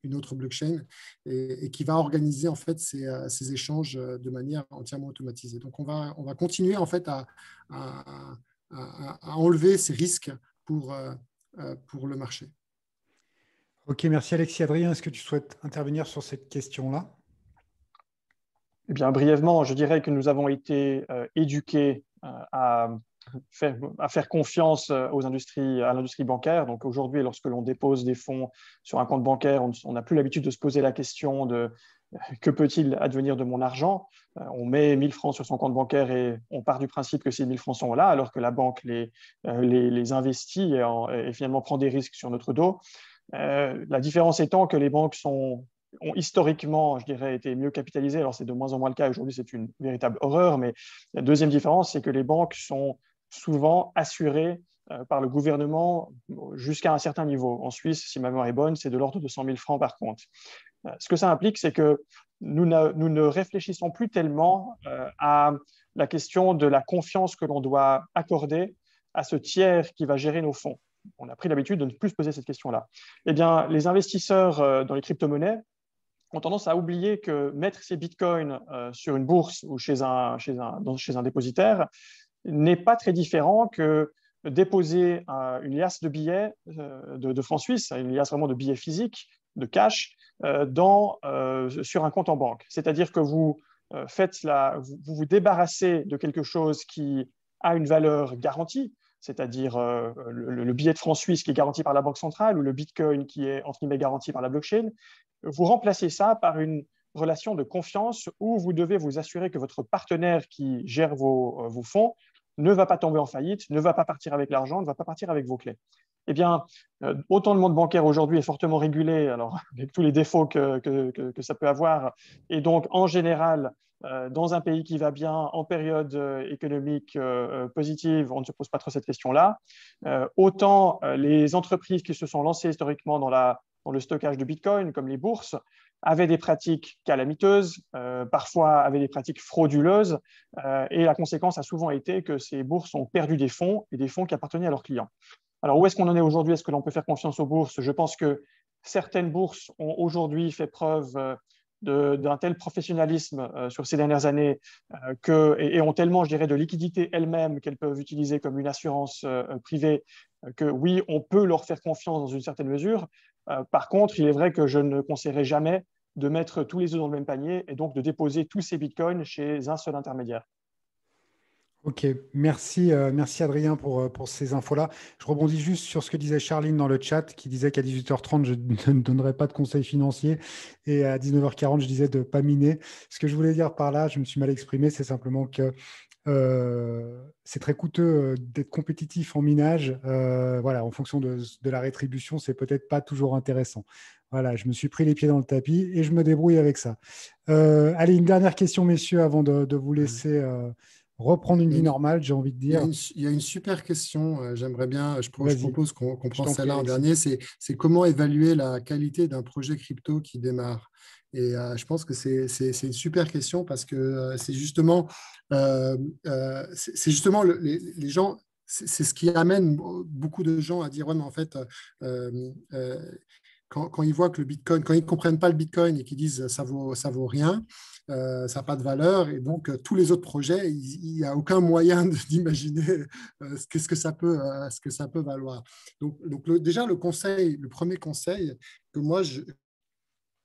une autre blockchain, et qui va organiser en fait ces échanges de manière entièrement automatisée. Donc, on va continuer en fait à enlever ces risques pour le marché. Ok, merci Alexis. Adrien, est-ce que tu souhaites intervenir sur cette question-là? Eh bien, brièvement, je dirais que nous avons été éduqués à faire confiance à l'industrie bancaire. Donc aujourd'hui, lorsque l'on dépose des fonds sur un compte bancaire, on n'a plus l'habitude de se poser la question de que peut-il advenir de mon argent. On met 1000 francs sur son compte bancaire et on part du principe que ces 1000 francs sont là, alors que la banque les investit et finalement prend des risques sur notre dos. La différence étant que les banques ont historiquement, je dirais, été mieux capitalisées. Alors, c'est de moins en moins le cas. Aujourd'hui, c'est une véritable horreur. Mais la deuxième différence, c'est que les banques sont souvent assurées par le gouvernement jusqu'à un certain niveau. En Suisse, si ma mémoire est bonne, c'est de l'ordre de 100 000 francs par compte. Ce que ça implique, c'est que nous ne réfléchissons plus tellement à la question de la confiance que l'on doit accorder à ce tiers qui va gérer nos fonds. On a pris l'habitude de ne plus se poser cette question-là. Eh bien, les investisseurs dans les crypto-monnaies ont tendance à oublier que mettre ses bitcoins sur une bourse ou chez un dépositaire n'est pas très différent que déposer une liasse de billets de francs suisses, une liasse vraiment de billets physiques, de cash, sur un compte en banque. C'est-à-dire que vous vous débarrassez de quelque chose qui a une valeur garantie, c'est-à-dire le billet de francs suisse qui est garanti par la Banque centrale ou le bitcoin qui est entre guillemets garanti par la blockchain. Vous remplacez ça par une relation de confiance où vous devez vous assurer que votre partenaire qui gère vos fonds ne va pas tomber en faillite, ne va pas partir avec l'argent, ne va pas partir avec vos clés. Eh bien, autant le monde bancaire aujourd'hui est fortement régulé, alors avec tous les défauts que ça peut avoir, et donc en général, dans un pays qui va bien, en période économique positive, on ne se pose pas trop cette question-là. Autant les entreprises qui se sont lancées historiquement dans le stockage de Bitcoin, comme les bourses, avaient des pratiques calamiteuses, parfois avaient des pratiques frauduleuses, et la conséquence a souvent été que ces bourses ont perdu des fonds, et des fonds qui appartenaient à leurs clients. Alors, où est-ce qu'on en est aujourd'hui? Est-ce que l'on peut faire confiance aux bourses? Je pense que certaines bourses ont aujourd'hui fait preuve d'un tel professionnalisme sur ces dernières années et ont tellement, je dirais, de liquidité elles-mêmes qu'elles peuvent utiliser comme une assurance privée que oui, on peut leur faire confiance dans une certaine mesure. Par contre, il est vrai que je ne conseillerais jamais de mettre tous les œufs dans le même panier et donc de déposer tous ces bitcoins chez un seul intermédiaire. Ok, merci Adrien pour ces infos-là. Je rebondis juste sur ce que disait Charline dans le chat, qui disait qu'à 18h30, je ne donnerai pas de conseils financiers et à 19h40, je disais de ne pas miner. Ce que je voulais dire par là, je me suis mal exprimé, c'est simplement que c'est très coûteux d'être compétitif en minage. Voilà, en fonction de la rétribution, c'est peut-être pas toujours intéressant. Voilà, je me suis pris les pieds dans le tapis et je me débrouille avec ça. Allez, une dernière question, messieurs, avant de vous laisser reprendre une vie normale, j'ai envie de dire. Il y a une super question, j'aimerais bien, je propose qu'on prend t'en celle-là prie, en dernier, c'est comment évaluer la qualité d'un projet crypto qui démarre. Et je pense que c'est une super question parce que c'est justement, les gens, c'est ce qui amène beaucoup de gens à dire, ouais, mais en fait, quand ils voient que le Bitcoin, quand ils ne comprennent pas le Bitcoin et qu'ils disent ça vaut rien, ça n'a pas de valeur, et donc tous les autres projets, il n'y a aucun moyen d'imaginer ce que ça peut valoir. Donc déjà, le premier conseil que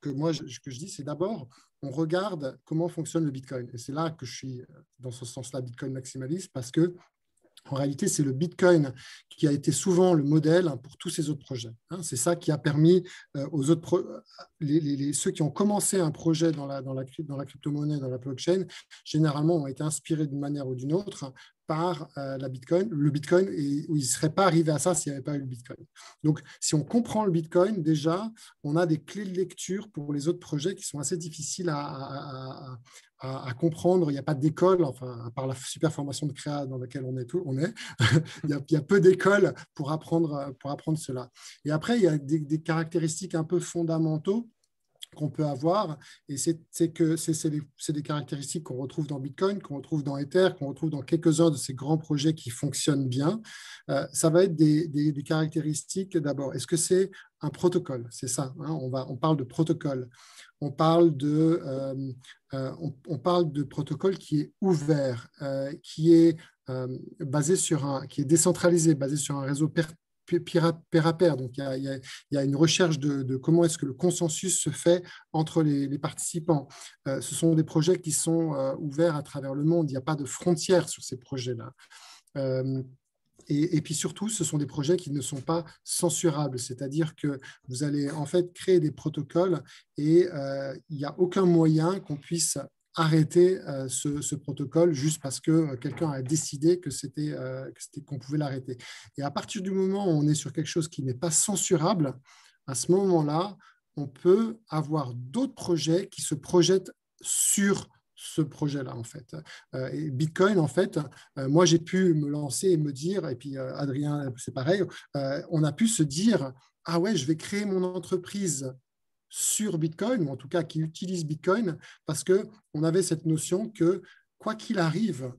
que je dis, c'est d'abord, on regarde comment fonctionne le Bitcoin. Et c'est là que je suis, dans ce sens-là, Bitcoin maximaliste, parce que en réalité, c'est le Bitcoin qui a été souvent le modèle pour tous ces autres projets. C'est ça qui a permis aux autres ceux qui ont commencé un projet dans la crypto-monnaie, dans la blockchain, généralement ont été inspirés d'une manière ou d'une autre par le Bitcoin, et où ils ne seraient pas arrivés à ça s'il n'y avait pas eu le Bitcoin. Donc, si on comprend le Bitcoin, déjà, on a des clés de lecture pour les autres projets qui sont assez difficiles à comprendre. Il n'y a pas d'école, enfin, à part la super formation de créa dans laquelle on est. il y a peu d'écoles pour apprendre cela. Et après, il y a des caractéristiques un peu fondamentaux qu'on peut avoir, et c'est des caractéristiques qu'on retrouve dans Bitcoin, qu'on retrouve dans Ether, qu'on retrouve dans quelques-uns de ces grands projets qui fonctionnent bien. Ça va être des caractéristiques. D'abord, est-ce que c'est un protocole? C'est ça, on parle de protocole. On parle de protocole qui est ouvert, qui est qui est décentralisé, basé sur un réseau pair à pair. Donc, il y a une recherche de comment est-ce que le consensus se fait entre les participants. Ce sont des projets qui sont ouverts à travers le monde. Il n'y a pas de frontières sur ces projets-là. Et puis surtout, ce sont des projets qui ne sont pas censurables, c'est-à-dire que vous allez en fait créer des protocoles et il n'y a aucun moyen qu'on puisse arrêter ce protocole juste parce que quelqu'un a décidé qu'on pouvait l'arrêter. Et à partir du moment où on est sur quelque chose qui n'est pas censurable, à ce moment-là, on peut avoir d'autres projets qui se projettent sur ce projet-là, en fait. Et Bitcoin, en fait, moi, j'ai pu me lancer et me dire, et puis Adrien, c'est pareil, on a pu se dire, ah ouais, je vais créer mon entreprise sur Bitcoin, ou en tout cas qui utilise Bitcoin, parce qu'on avait cette notion que, quoi qu'il arrive,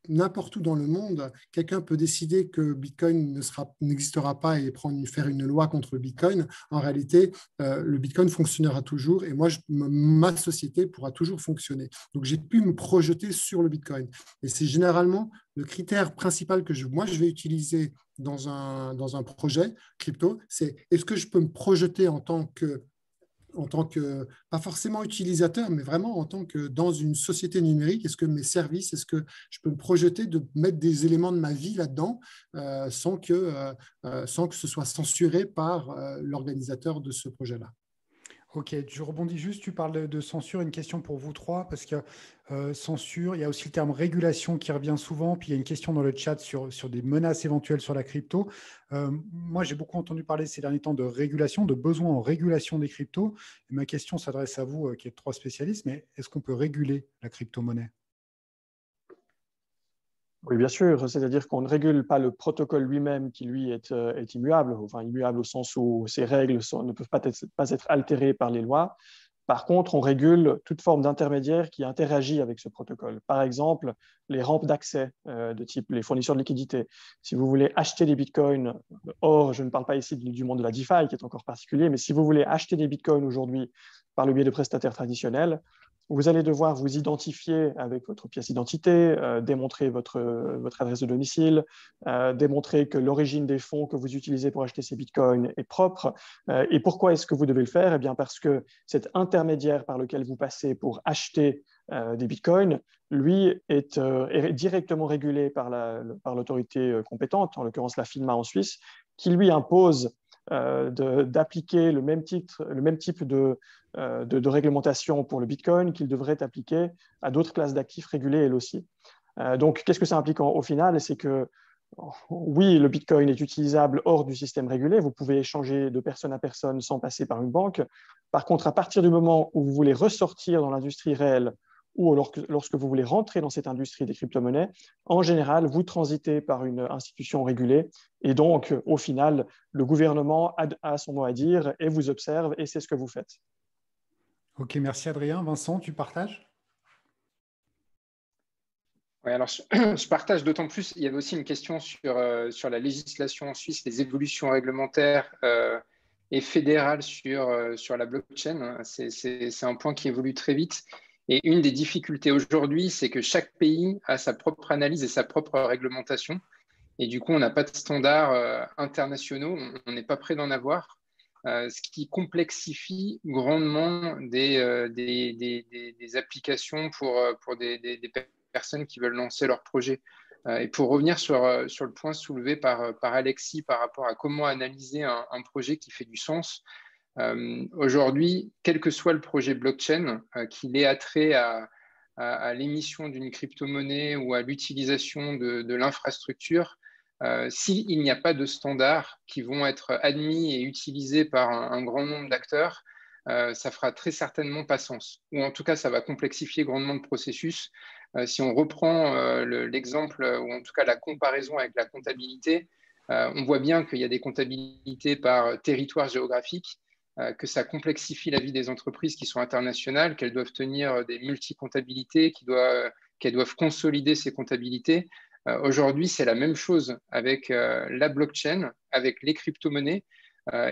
n'importe où dans le monde, quelqu'un peut décider que Bitcoin n'existera pas et faire une loi contre le Bitcoin. En réalité, le Bitcoin fonctionnera toujours et moi, ma société pourra toujours fonctionner. Donc, j'ai pu me projeter sur le Bitcoin. Et c'est généralement le critère principal que je vais utiliser dans un projet crypto, c'est est-ce que je peux me projeter en tant que, pas forcément utilisateur, mais vraiment en tant que dans une société numérique, est-ce que mes services, est-ce que je peux me projeter de mettre des éléments de ma vie là-dedans sans que ce soit censuré par l'organisateur de ce projet-là? Ok, je rebondis juste, tu parles de censure, une question pour vous trois, parce que censure, il y a aussi le terme régulation qui revient souvent, puis il y a une question dans le chat sur des menaces éventuelles sur la crypto. Moi, j'ai beaucoup entendu parler ces derniers temps de régulation, de besoin en régulation des cryptos. Et ma question s'adresse à vous, qui êtes trois spécialistes, mais est-ce qu'on peut réguler la crypto-monnaie? Oui, bien sûr. C'est-à-dire qu'on ne régule pas le protocole lui-même qui, lui, est immuable, enfin immuable au sens où ses règles ne peuvent pas être altérées par les lois. Par contre, on régule toute forme d'intermédiaire qui interagit avec ce protocole. Par exemple, les rampes d'accès de type les fournisseurs de liquidités. Si vous voulez acheter des bitcoins, or, je ne parle pas ici du monde de la DeFi qui est encore particulier, mais si vous voulez acheter des bitcoins aujourd'hui par le biais de prestataires traditionnels, vous allez devoir vous identifier avec votre pièce d'identité, démontrer votre adresse de domicile, démontrer que l'origine des fonds que vous utilisez pour acheter ces bitcoins est propre. Et pourquoi est-ce que vous devez le faire? Eh bien, parce que cet intermédiaire par lequel vous passez pour acheter des bitcoins, lui, est directement régulé par l'autorité compétente, en l'occurrence la FINMA en Suisse, qui lui impose d'appliquer le même type de réglementation pour le Bitcoin qu'il devrait appliquer à d'autres classes d'actifs régulées elles aussi. Donc, qu'est-ce que ça implique au final? C'est que oui, le Bitcoin est utilisable hors du système régulé. Vous pouvez échanger de personne à personne sans passer par une banque. Par contre, à partir du moment où vous voulez ressortir dans l'industrie réelle, ou lorsque vous voulez rentrer dans cette industrie des crypto-monnaies, en général, vous transitez par une institution régulée et donc, au final, le gouvernement a son mot à dire et vous observe et c'est ce que vous faites. Ok, merci Adrien. Vincent, tu partages? Ouais, alors, je partage d'autant plus. Il y avait aussi une question sur la législation en Suisse, les évolutions réglementaires et fédérales sur la blockchain. C'est un point qui évolue très vite. Et une des difficultés aujourd'hui, c'est que chaque pays a sa propre analyse et sa propre réglementation. Et du coup, on n'a pas de standards internationaux. On n'est pas prêt d'en avoir. Ce qui complexifie grandement des applications pour des personnes qui veulent lancer leur projet. Et pour revenir sur le point soulevé par Alexis par rapport à comment analyser un projet qui fait du sens, aujourd'hui, quel que soit le projet blockchain, qu'il ait attrait à l'émission d'une crypto-monnaie ou à l'utilisation de l'infrastructure, s'il n'y a pas de standards qui vont être admis et utilisés par un grand nombre d'acteurs, ça fera très certainement pas sens. Ou en tout cas, ça va complexifier grandement le processus. Si on reprend l'exemple, ou en tout cas la comparaison avec la comptabilité, on voit bien qu'il y a des comptabilités par territoire géographique, que ça complexifie la vie des entreprises qui sont internationales, qu'elles doivent tenir des multi-comptabilités, qu'elles doivent consolider ces comptabilités. Aujourd'hui, c'est la même chose avec la blockchain, avec les crypto-monnaies,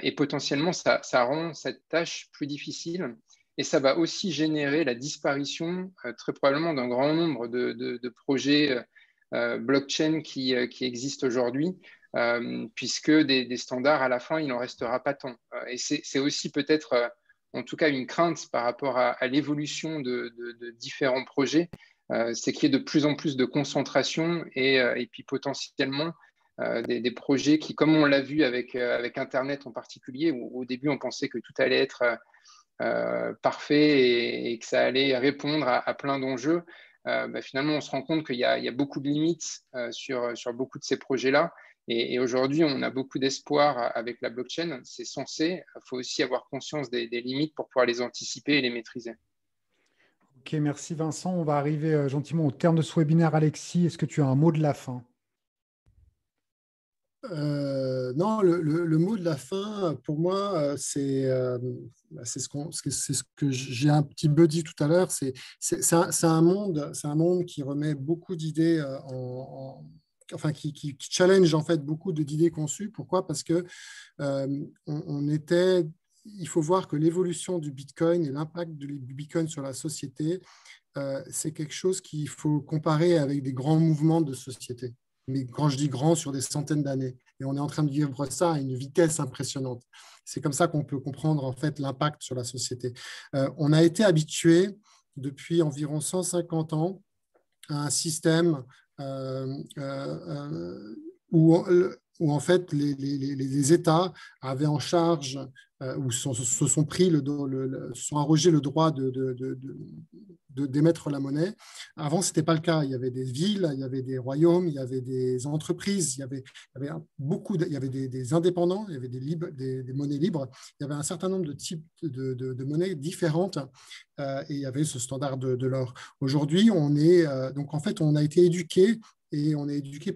et potentiellement, ça rend cette tâche plus difficile. Et ça va aussi générer la disparition, très probablement, d'un grand nombre de projets blockchain qui existent aujourd'hui, puisque des standards, à la fin, il n'en restera pas tant. Et c'est aussi peut-être, en tout cas, une crainte par rapport à l'évolution de différents projets, c'est qu'il y ait de plus en plus de concentration et puis potentiellement des projets qui, comme on l'a vu avec Internet en particulier, où au début on pensait que tout allait être parfait et que ça allait répondre à plein d'enjeux, finalement on se rend compte qu'il y a beaucoup de limites sur beaucoup de ces projets-là. Et aujourd'hui, on a beaucoup d'espoir avec la blockchain. C'est censé, il faut aussi avoir conscience des limites pour pouvoir les anticiper et les maîtriser. Ok, merci Vincent. On va arriver gentiment au terme de ce webinaire. Alexis, est-ce que tu as un mot de la fin? Non, le mot de la fin, pour moi, c'est ce que j'ai un petit peu dit tout à l'heure. C'est un monde qui remet beaucoup d'idées enfin, qui challenge en fait beaucoup d'idées conçues. Pourquoi? Parce que il faut voir que l'évolution du Bitcoin et l'impact du Bitcoin sur la société, c'est quelque chose qu'il faut comparer avec des grands mouvements de société. Mais quand je dis grand, sur des centaines d'années. Et on est en train de vivre ça à une vitesse impressionnante. C'est comme ça qu'on peut comprendre en fait l'impact sur la société. On a été habitué depuis environ 150 ans à un système où en fait les États avaient en charge ou se sont arrogés le droit d'émettre la monnaie. Avant, ce n'était pas le cas. Il y avait des villes, il y avait des royaumes, il y avait des entreprises, il y avait des indépendants, il y avait des monnaies libres. Il y avait un certain nombre de types de monnaies différentes et il y avait ce standard de l'or. Aujourd'hui, donc en fait, on a été éduqué et on est éduqué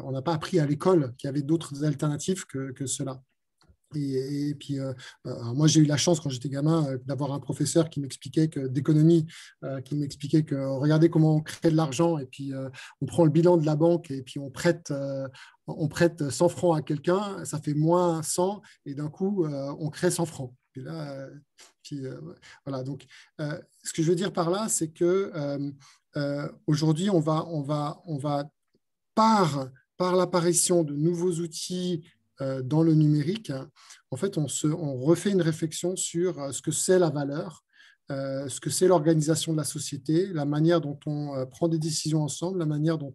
on n'a pas appris à l'école qu'il y avait d'autres alternatives que cela. Et puis, moi, j'ai eu la chance, quand j'étais gamin, d'avoir un professeur qui m'expliquait d'économie, qui m'expliquait que regardez comment on crée de l'argent, et puis on prend le bilan de la banque, et puis on prête 100 francs à quelqu'un, ça fait moins 100, et d'un coup, on crée 100 francs. Et là, voilà. Donc, ce que je veux dire par là, c'est que aujourd'hui, on va par l'apparition de nouveaux outils dans le numérique, en fait, on refait une réflexion sur ce que c'est la valeur, ce que c'est l'organisation de la société, la manière dont on prend des décisions ensemble, la manière dont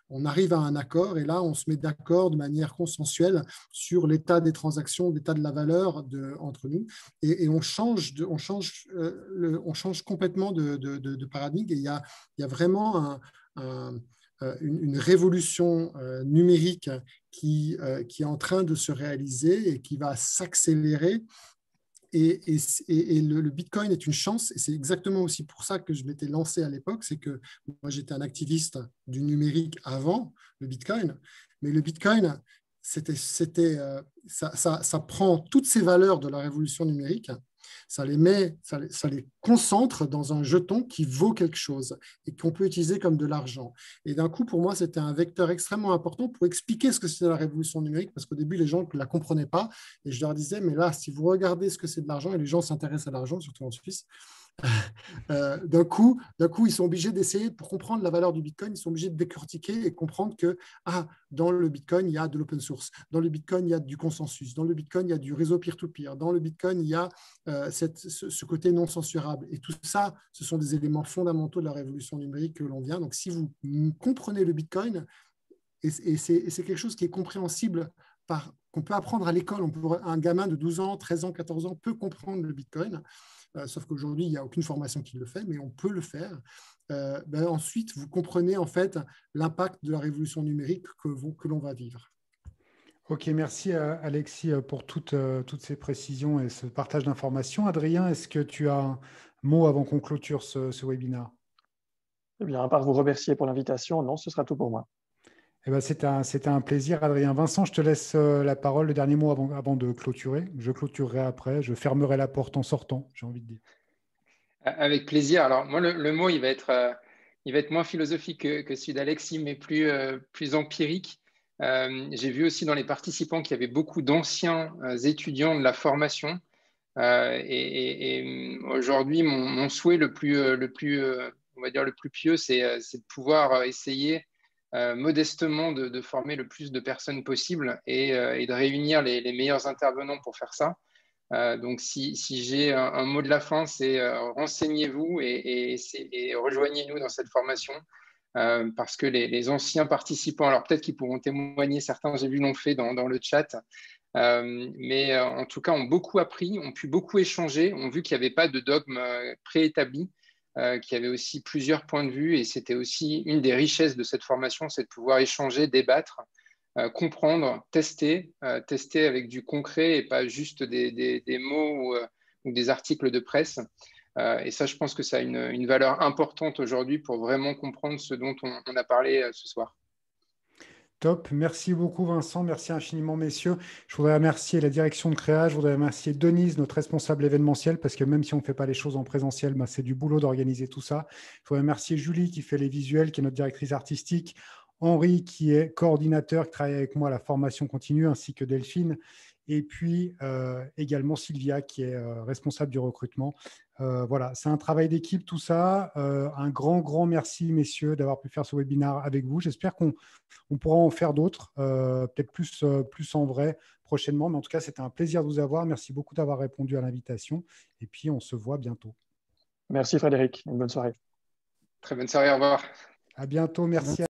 on arrive à un accord. Et là, on se met d'accord de manière consensuelle sur l'état des transactions, l'état de la valeur entre nous. Et on change complètement de paradigme. Et il y a vraiment une révolution numérique qui est en train de se réaliser et qui va s'accélérer. le Bitcoin est une chance, et c'est exactement aussi pour ça que je m'étais lancé à l'époque, c'est que moi j'étais un activiste du numérique avant le Bitcoin, mais le Bitcoin, ça prend toutes ces valeurs de la révolution numérique, ça les concentre dans un jeton qui vaut quelque chose et qu'on peut utiliser comme de l'argent. Et d'un coup, pour moi, c'était un vecteur extrêmement important pour expliquer ce que c'était la révolution numérique, parce qu'au début, les gens ne la comprenaient pas. Et je leur disais, mais là, si vous regardez ce que c'est de l'argent, et les gens s'intéressent à l'argent, surtout en Suisse, d'un coup, ils sont obligés d'essayer, pour comprendre la valeur du Bitcoin, ils sont obligés de décortiquer et comprendre que dans le Bitcoin, il y a de l'open source. Dans le Bitcoin, il y a du consensus. Dans le Bitcoin, il y a du réseau peer-to-peer. Dans le Bitcoin, il y a ce côté non censurable. Et tout ça, ce sont des éléments fondamentaux de la révolution numérique que l'on vient. Donc, si vous comprenez le Bitcoin, et c'est quelque chose qui est compréhensible qu'on peut apprendre à l'école. Un gamin de 12 ans, 13 ans, 14 ans peut comprendre le Bitcoin. Sauf qu'aujourd'hui, il n'y a aucune formation qui le fait, mais on peut le faire. Ensuite, vous comprenez en fait l'impact de la révolution numérique que l'on va vivre. Ok, merci Alexis pour toutes ces précisions et ce partage d'informations. Adrien, est-ce que tu as un mot avant qu'on clôture ce webinaire? Eh bien, à part vous remercier pour l'invitation, non, ce sera tout pour moi. Eh ben, c'était un plaisir, Adrien. Vincent, je te laisse la parole, le dernier mot avant de clôturer. Je clôturerai après, je fermerai la porte en sortant, j'ai envie de dire. Avec plaisir. Alors, moi, le mot, il va être moins philosophique que celui d'Alexis, mais plus empirique. J'ai vu aussi dans les participants qu'il y avait beaucoup d'anciens étudiants de la formation. Et aujourd'hui, mon souhait on va dire le plus pieux, c'est de pouvoir essayer modestement de former le plus de personnes possible et de réunir les meilleurs intervenants pour faire ça. Donc, si j'ai un mot de la fin, c'est renseignez-vous et rejoignez-nous dans cette formation parce que les anciens participants, alors peut-être qu'ils pourront témoigner, certains, j'ai vu, l'ont fait dans le chat, mais en tout cas, ont beaucoup appris, ont pu beaucoup échanger, ont vu qu'il n'y avait pas de dogme préétabli, qu'il y avait aussi plusieurs points de vue et c'était aussi une des richesses de cette formation, c'est de pouvoir échanger, débattre. Comprendre, tester avec du concret et pas juste des mots ou des articles de presse. Et ça, je pense que ça a une valeur importante aujourd'hui pour vraiment comprendre ce dont on a parlé ce soir. Top, merci beaucoup Vincent, merci infiniment messieurs. Je voudrais remercier la direction de Créa, je voudrais remercier Denise, notre responsable événementiel, parce que même si on ne fait pas les choses en présentiel, c'est du boulot d'organiser tout ça. Je voudrais remercier Julie qui fait les visuels, qui est notre directrice artistique, Henri qui est coordinateur, qui travaille avec moi à la formation continue, ainsi que Delphine, et puis également Sylvia qui est responsable du recrutement. Voilà, c'est un travail d'équipe tout ça. Un grand merci messieurs d'avoir pu faire ce webinaire avec vous. J'espère qu'on pourra en faire d'autres, peut-être plus en vrai prochainement, mais en tout cas c'était un plaisir de vous avoir. Merci beaucoup d'avoir répondu à l'invitation et puis on se voit bientôt. Merci Frédéric, une bonne soirée. Très bonne soirée, au revoir. À bientôt, merci.